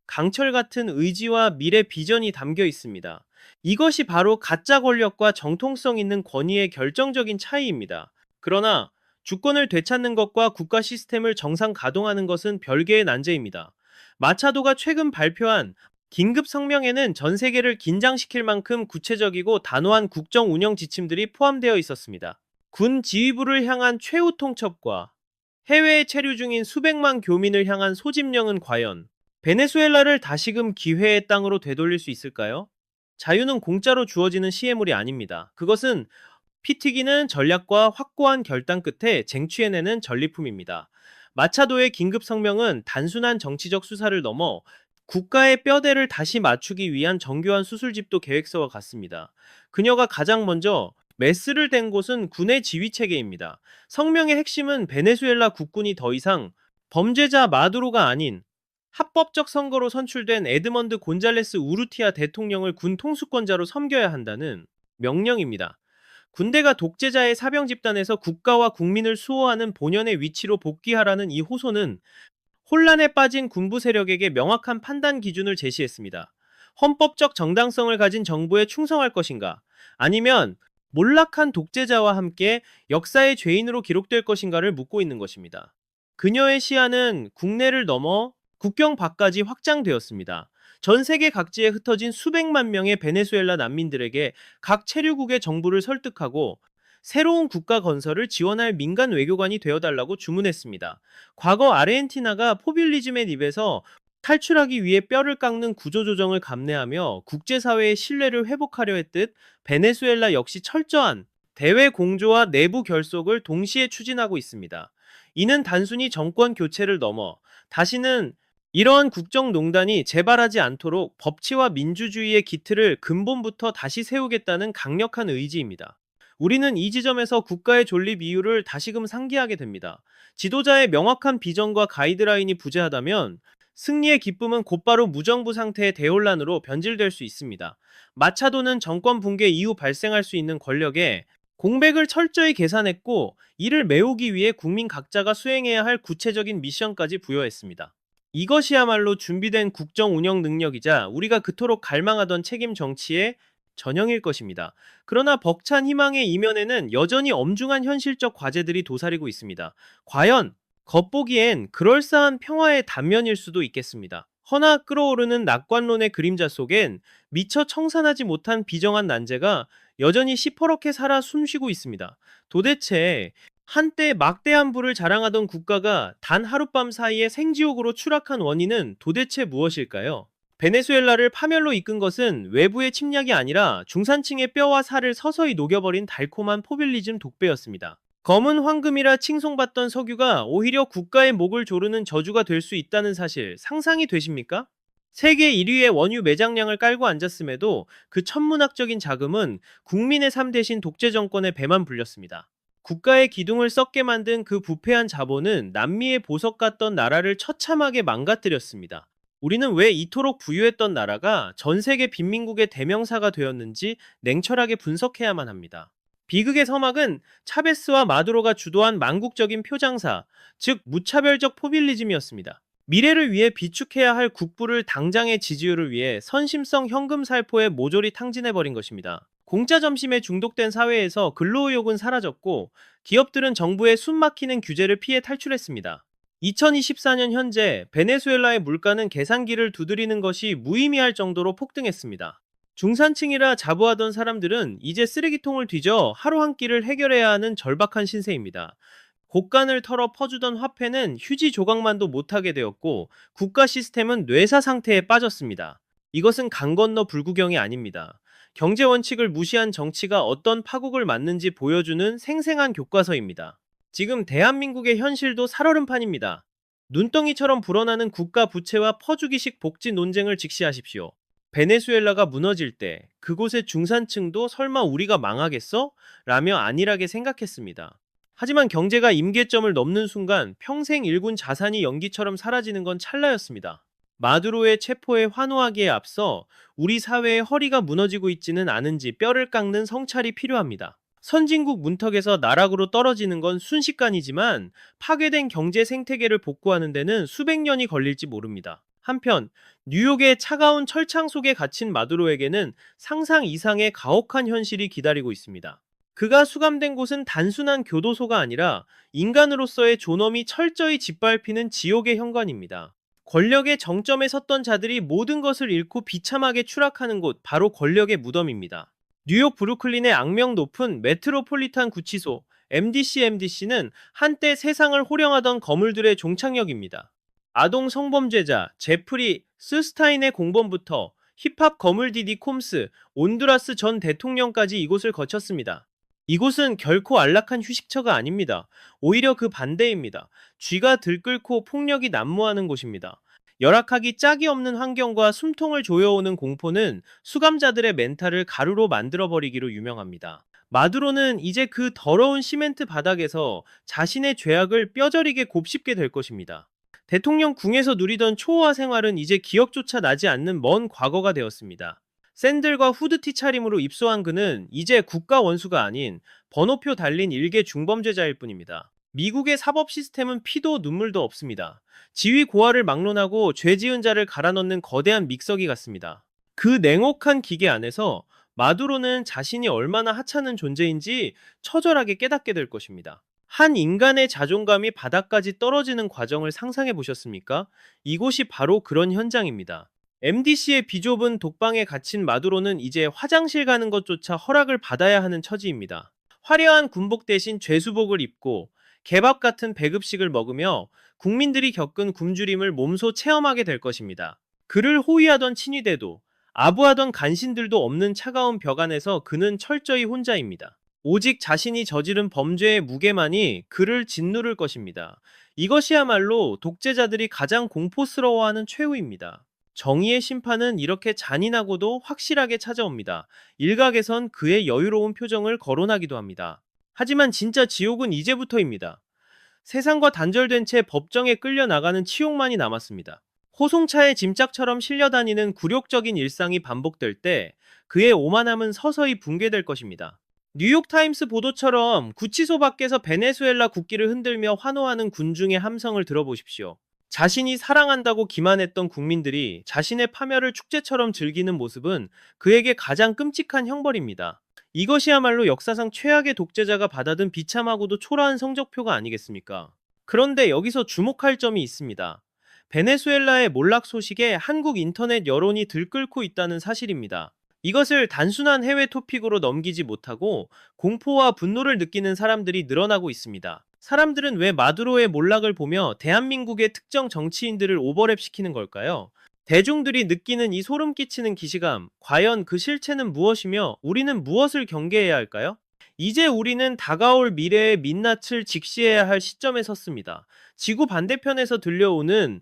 강철 같은 의지와 미래 비전이 담겨 있습니다. 이것이 바로 가짜 권력과 정통성 있는 권위의 결정적인 차이입니다. 그러나 주권을 되찾는 것과 국가 시스템을 정상 가동하는 것은 별개의 난제입니다. 마차도가 최근 발표한 긴급 성명에는 전 세계를 긴장시킬 만큼 구체적이고 단호한 국정 운영 지침들이 포함되어 있었습니다. 군 지휘부를 향한 최후 통첩과 해외에 체류 중인 수백만 교민을 향한 소집령은 과연 베네수엘라를 다시금 기회의 땅으로 되돌릴 수 있을까요? 자유는 공짜로 주어지는 시혜물이 아닙니다. 그것은 피 튀기는 전략과 확고한 결단 끝에 쟁취해내는 전리품입니다. 마차도의 긴급 성명은 단순한 정치적 수사를 넘어 국가의 뼈대를 다시 맞추기 위한 정교한 수술집도 계획서와 같습니다. 그녀가 가장 먼저 메스를 댄 곳은 군의 지휘 체계입니다. 성명의 핵심은 베네수엘라 국군이 더 이상 범죄자 마두로가 아닌 합법적 선거로 선출된 에드먼드 곤잘레스 우르티아 대통령을 군 통수권자로 섬겨야 한다는 명령입니다. 군대가 독재자의 사병 집단에서 국가와 국민을 수호하는 본연의 위치로 복귀하라는 이 호소는 혼란에 빠진 군부 세력에게 명확한 판단 기준을 제시했습니다. 헌법적 정당성을 가진 정부에 충성할 것인가, 아니면 몰락한 독재자와 함께 역사의 죄인으로 기록될 것인가를 묻고 있는 것입니다. 그녀의 시야는 국내를 넘어 국경 밖까지 확장되었습니다. 전 세계 각지에 흩어진 수백만 명의 베네수엘라 난민들에게 각 체류국의 정부를 설득하고 새로운 국가 건설을 지원할 민간 외교관이 되어달라고 주문했습니다. 과거 아르헨티나가 포퓰리즘의 늪에서 탈출하기 위해 뼈를 깎는 구조조정을 감내하며 국제사회의 신뢰를 회복하려 했듯 베네수엘라 역시 철저한 대외 공조와 내부 결속을 동시에 추진하고 있습니다. 이는 단순히 정권 교체를 넘어 다시는 이러한 국정농단이 재발하지 않도록 법치와 민주주의의 기틀을 근본부터 다시 세우겠다는 강력한 의지입니다. 우리는 이 지점에서 국가의 존립 이유를 다시금 상기하게 됩니다. 지도자의 명확한 비전과 가이드라인이 부재하다면 승리의 기쁨은 곧바로 무정부 상태의 대혼란으로 변질될 수 있습니다. 마차도는 정권 붕괴 이후 발생할 수 있는 권력에 공백을 철저히 계산했고, 이를 메우기 위해 국민 각자가 수행해야 할 구체적인 미션까지 부여했습니다. 이것이야말로 준비된 국정 운영 능력이자 우리가 그토록 갈망하던 책임 정치의 전형일 것입니다. 그러나 벅찬 희망의 이면에는 여전히 엄중한 현실적 과제들이 도사리고 있습니다. 과연 겉보기엔 그럴싸한 평화의 단면일 수도 있겠습니다. 허나 끓어오르는 낙관론의 그림자 속엔 미처 청산하지 못한 비정한 난제가 여전히 시퍼렇게 살아 숨쉬고 있습니다. 도대체 한때 막대한 부를 자랑하던 국가가 단 하룻밤 사이에 생지옥으로 추락한 원인은 도대체 무엇일까요? 베네수엘라를 파멸로 이끈 것은 외부의 침략이 아니라 중산층의 뼈와 살을 서서히 녹여버린 달콤한 포퓰리즘 독배였습니다. 검은 황금이라 칭송받던 석유가 오히려 국가의 목을 조르는 저주가 될 수 있다는 사실 상상이 되십니까? 세계 1위의 원유 매장량을 깔고 앉았음에도 그 천문학적인 자금은 국민의 삶 대신 독재 정권의 배만 불렸습니다. 국가의 기둥을 썩게 만든 그 부패한 자본은 남미의 보석 같던 나라를 처참하게 망가뜨렸습니다. 우리는 왜 이토록 부유했던 나라가 전 세계 빈민국의 대명사가 되었는지 냉철하게 분석해야만 합니다. 비극의 서막은 차베스와 마두로가 주도한 망국적인 표장사, 즉 무차별적 포퓰리즘이었습니다. 미래를 위해 비축해야 할 국부를 당장의 지지율을 위해 선심성 현금 살포에 모조리 탕진해버린 것입니다. 공짜 점심에 중독된 사회에서 근로의욕은 사라졌고, 기업들은 정부의 숨막히는 규제를 피해 탈출했습니다. 2024년 현재 베네수엘라의 물가는 계산기를 두드리는 것이 무의미할 정도로 폭등했습니다. 중산층이라 자부하던 사람들은 이제 쓰레기통을 뒤져 하루 한 끼를 해결해야 하는 절박한 신세입니다. 곳간을 털어 퍼주던 화폐는 휴지 조각만도 못하게 되었고, 국가 시스템은 뇌사 상태에 빠졌습니다. 이것은 강 건너 불구경이 아닙니다. 경제 원칙을 무시한 정치가 어떤 파국을 맞는지 보여주는 생생한 교과서입니다. 지금 대한민국의 현실도 살얼음판입니다. 눈덩이처럼 불어나는 국가 부채와 퍼주기식 복지 논쟁을 직시하십시오. 베네수엘라가 무너질 때 그곳의 중산층도 설마 우리가 망하겠어? 라며 안일하게 생각했습니다. 하지만 경제가 임계점을 넘는 순간 평생 일군 자산이 연기처럼 사라지는 건 찰나였습니다. 마두로의 체포에 환호하기에 앞서 우리 사회의 허리가 무너지고 있지는 않은지 뼈를 깎는 성찰이 필요합니다. 선진국 문턱에서 나락으로 떨어지는 건 순식간이지만 파괴된 경제 생태계를 복구하는 데는 수백 년이 걸릴지 모릅니다. 한편 뉴욕의 차가운 철창 속에 갇힌 마두로에게는 상상 이상의 가혹한 현실이 기다리고 있습니다. 그가 수감된 곳은 단순한 교도소가 아니라 인간으로서의 존엄이 철저히 짓밟히는 지옥의 현관입니다. 권력의 정점에 섰던 자들이 모든 것을 잃고 비참하게 추락하는 곳, 바로 권력의 무덤입니다. 뉴욕 브루클린의 악명 높은 메트로폴리탄 구치소 MDC는 한때 세상을 호령하던 거물들의 종착역입니다. 아동 성범죄자 제프리 스스타인의 공범부터 힙합 거물 디디 콤스, 온두라스 전 대통령까지 이곳을 거쳤습니다. 이곳은 결코 안락한 휴식처가 아닙니다. 오히려 그 반대입니다. 쥐가 들끓고 폭력이 난무하는 곳입니다. 열악하기 짝이 없는 환경과 숨통을 조여오는 공포는 수감자들의 멘탈을 가루로 만들어버리기로 유명합니다. 마두로는 이제 그 더러운 시멘트 바닥에서 자신의 죄악을 뼈저리게 곱씹게 될 것입니다. 대통령 궁에서 누리던 초호화 생활은 이제 기억조차 나지 않는 먼 과거가 되었습니다. 샌들과 후드티 차림으로 입소한 그는 이제 국가 원수가 아닌 번호표 달린 일개 중범죄자일 뿐입니다. 미국의 사법 시스템은 피도 눈물도 없습니다. 지위 고하를 막론하고 죄 지은 자를 갈아넣는 거대한 믹서기 같습니다. 그 냉혹한 기계 안에서 마두로는 자신이 얼마나 하찮은 존재인지 처절하게 깨닫게 될 것입니다. 한 인간의 자존감이 바닥까지 떨어지는 과정을 상상해 보셨습니까? 이곳이 바로 그런 현장입니다. MDC의 비좁은 독방에 갇힌 마두로는 이제 화장실 가는 것조차 허락을 받아야 하는 처지입니다. 화려한 군복 대신 죄수복을 입고 개밥 같은 배급식을 먹으며 국민들이 겪은 굶주림을 몸소 체험하게 될 것입니다. 그를 호위하던 친위대도 아부하던 간신들도 없는 차가운 벽 안에서 그는 철저히 혼자입니다. 오직 자신이 저지른 범죄의 무게만이 그를 짓누를 것입니다. 이것이야말로 독재자들이 가장 공포스러워하는 최후입니다. 정의의 심판은 이렇게 잔인하고도 확실하게 찾아옵니다. 일각에선 그의 여유로운 표정을 거론하기도 합니다. 하지만 진짜 지옥은 이제부터입니다. 세상과 단절된 채 법정에 끌려나가는 치욕만이 남았습니다. 호송차에 짐짝처럼 실려다니는 굴욕적인 일상이 반복될 때 그의 오만함은 서서히 붕괴될 것입니다. 뉴욕타임스 보도처럼 구치소 밖에서 베네수엘라 국기를 흔들며 환호하는 군중의 함성을 들어보십시오. 자신이 사랑한다고 기만했던 국민들이 자신의 파멸을 축제처럼 즐기는 모습은 그에게 가장 끔찍한 형벌입니다. 이것이야말로 역사상 최악의 독재자가 받아든 비참하고도 초라한 성적표가 아니겠습니까? 그런데 여기서 주목할 점이 있습니다. 베네수엘라의 몰락 소식에 한국 인터넷 여론이 들끓고 있다는 사실입니다. 이것을 단순한 해외 토픽으로 넘기지 못하고 공포와 분노를 느끼는 사람들이 늘어나고 있습니다. 사람들은 왜 마두로의 몰락을 보며 대한민국의 특정 정치인들을 오버랩시키는 걸까요? 대중들이 느끼는 이 소름 끼치는 기시감, 과연 그 실체는 무엇이며 우리는 무엇을 경계해야 할까요? 이제 우리는 다가올 미래의 민낯을 직시해야 할 시점에 섰습니다. 지구 반대편에서 들려오는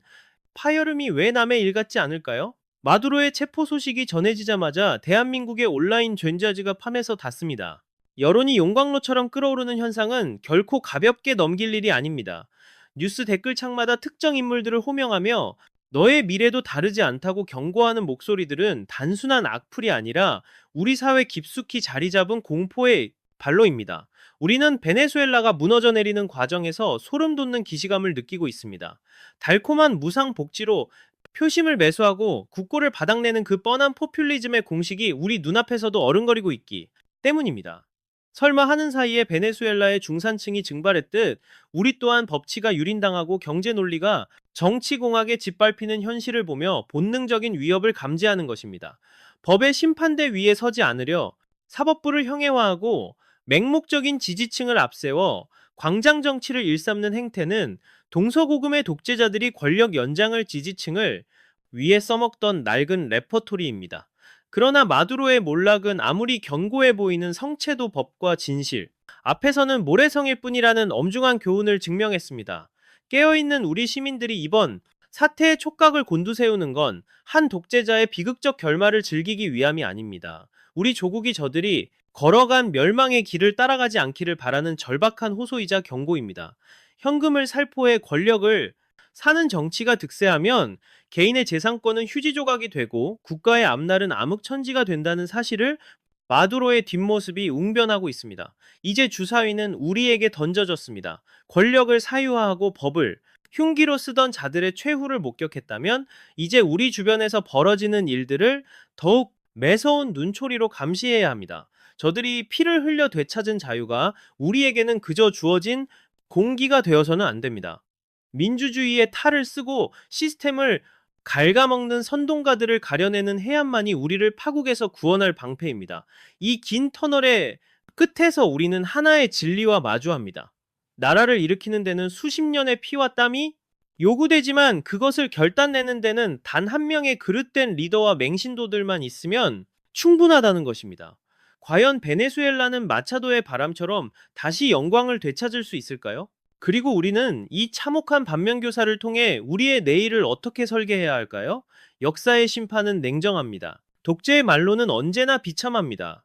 파열음이 왜 남의 일 같지 않을까요? 마두로의 체포 소식이 전해지자마자 대한민국의 온라인 젠자지가 판에서 닿습니다. 여론이 용광로처럼 끓어오르는 현상은 결코 가볍게 넘길 일이 아닙니다. 뉴스 댓글창마다 특정 인물들을 호명하며 너의 미래도 다르지 않다고 경고하는 목소리들은 단순한 악플이 아니라 우리 사회 깊숙이 자리 잡은 공포의 발로입니다. 우리는 베네수엘라가 무너져 내리는 과정에서 소름 돋는 기시감을 느끼고 있습니다. 달콤한 무상 복지로 표심을 매수하고 국고를 바닥내는 그 뻔한 포퓰리즘의 공식이 우리 눈앞에서도 어른거리고 있기 때문입니다. 설마 하는 사이에 베네수엘라의 중산층이 증발했듯 우리 또한 법치가 유린당하고 경제 논리가 정치공학에 짓밟히는 현실을 보며 본능적인 위협을 감지하는 것입니다. 법의 심판대 위에 서지 않으려 사법부를 형해화하고 맹목적인 지지층을 앞세워 광장 정치를 일삼는 행태는 동서고금의 독재자들이 권력 연장을 지지층을 위에 써먹던 낡은 레퍼토리입니다. 그러나 마두로의 몰락은 아무리 견고해 보이는 성체도 법과 진실, 앞에서는 모래성일 뿐이라는 엄중한 교훈을 증명했습니다. 깨어있는 우리 시민들이 이번 사태의 촉각을 곤두세우는 건 한 독재자의 비극적 결말을 즐기기 위함이 아닙니다. 우리 조국이 저들이 걸어간 멸망의 길을 따라가지 않기를 바라는 절박한 호소이자 경고입니다. 현금을 살포해 권력을 사는 정치가 득세하면 개인의 재산권은 휴지 조각이 되고 국가의 앞날은 암흑천지가 된다는 사실을 마두로의 뒷모습이 웅변하고 있습니다. 이제 주사위는 우리에게 던져졌습니다. 권력을 사유화하고 법을 흉기로 쓰던 자들의 최후를 목격했다면 이제 우리 주변에서 벌어지는 일들을 더욱 매서운 눈초리로 감시해야 합니다. 저들이 피를 흘려 되찾은 자유가 우리에게는 그저 주어진 공기가 되어서는 안 됩니다. 민주주의의 탈을 쓰고 시스템을 갉아먹는 선동가들을 가려내는 해안만이 우리를 파국에서 구원할 방패입니다. 이 긴 터널의 끝에서 우리는 하나의 진리와 마주합니다. 나라를 일으키는 데는 수십 년의 피와 땀이 요구되지만 그것을 결단내는 데는 단 한 명의 그릇된 리더와 맹신도들만 있으면 충분하다는 것입니다. 과연 베네수엘라는 마차도의 바람처럼 다시 영광을 되찾을 수 있을까요? 그리고 우리는 이 참혹한 반면교사를 통해 우리의 내일을 어떻게 설계해야 할까요? 역사의 심판은 냉정합니다. 독재의 말로는 언제나 비참합니다.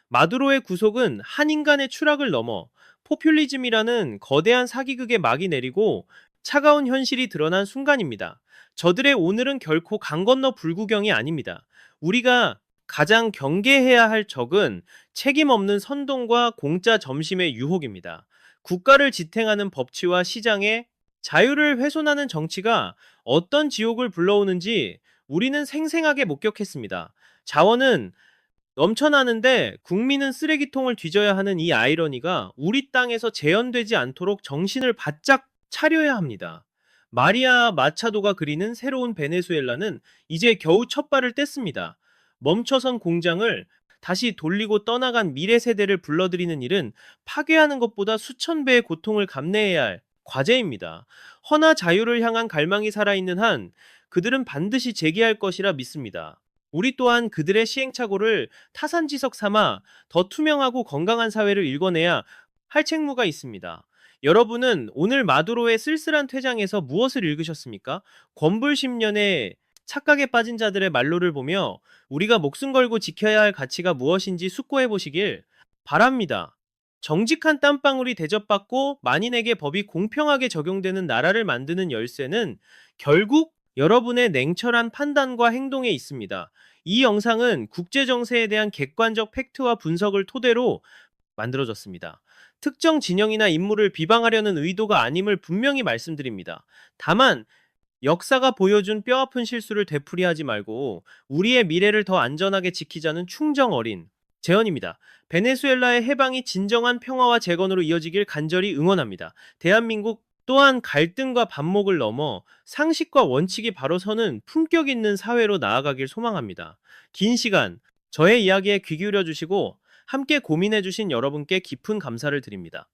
마두로의 구속은 한 인간의 추락을 넘어 포퓰리즘이라는 거대한 사기극의 막이 내리고 차가운 현실이 드러난 순간입니다. 저들의 오늘은 결코 강 건너 불구경이 아닙니다. 우리가 가장 경계해야 할 적은 책임 없는 선동과 공짜 점심의 유혹입니다. 국가를 지탱하는 법치와 시장의 자유를 훼손하는 정치가 어떤 지옥을 불러오는지 우리는 생생하게 목격했습니다. 자원은 넘쳐나는데 국민은 쓰레기통을 뒤져야 하는 이 아이러니가 우리 땅에서 재현되지 않도록 정신을 바짝 차려야 합니다. 마리아 마차도가 그리는 새로운 베네수엘라는 이제 겨우 첫 발을 뗐습니다. 멈춰선 공장을 다시 돌리고 떠나간 미래 세대를 불러들이는 일은 파괴하는 것보다 수천 배의 고통을 감내해야 할 과제입니다. 허나 자유를 향한 갈망이 살아있는 한 그들은 반드시 재기할 것이라 믿습니다. 우리 또한 그들의 시행착오를 타산지석 삼아 더 투명하고 건강한 사회를 일궈내야 할 책무가 있습니다. 여러분은 오늘 마두로의 쓸쓸한 퇴장에서 무엇을 읽으셨습니까? 권불 10년의 착각에 빠진 자들의 말로를 보며 우리가 목숨 걸고 지켜야 할 가치가 무엇인지 숙고해 보시길 바랍니다. 정직한 땀방울이 대접받고 만인에게 법이 공평하게 적용되는 나라를 만드는 열쇠는 결국 여러분의 냉철한 판단과 행동에 있습니다. 이 영상은 국제정세에 대한 객관적 팩트와 분석을 토대로 만들어졌습니다. 특정 진영이나 인물을 비방하려는 의도가 아님을 분명히 말씀드립니다. 다만 역사가 보여준 뼈아픈 실수를 되풀이하지 말고 우리의 미래를 더 안전하게 지키자는 충정 어린 제언입니다. 베네수엘라의 해방이 진정한 평화와 재건으로 이어지길 간절히 응원합니다. 대한민국 또한 갈등과 반목을 넘어 상식과 원칙이 바로 서는 품격 있는 사회로 나아가길 소망합니다. 긴 시간 저의 이야기에 귀 기울여 주시고 함께 고민해 주신 여러분께 깊은 감사를 드립니다.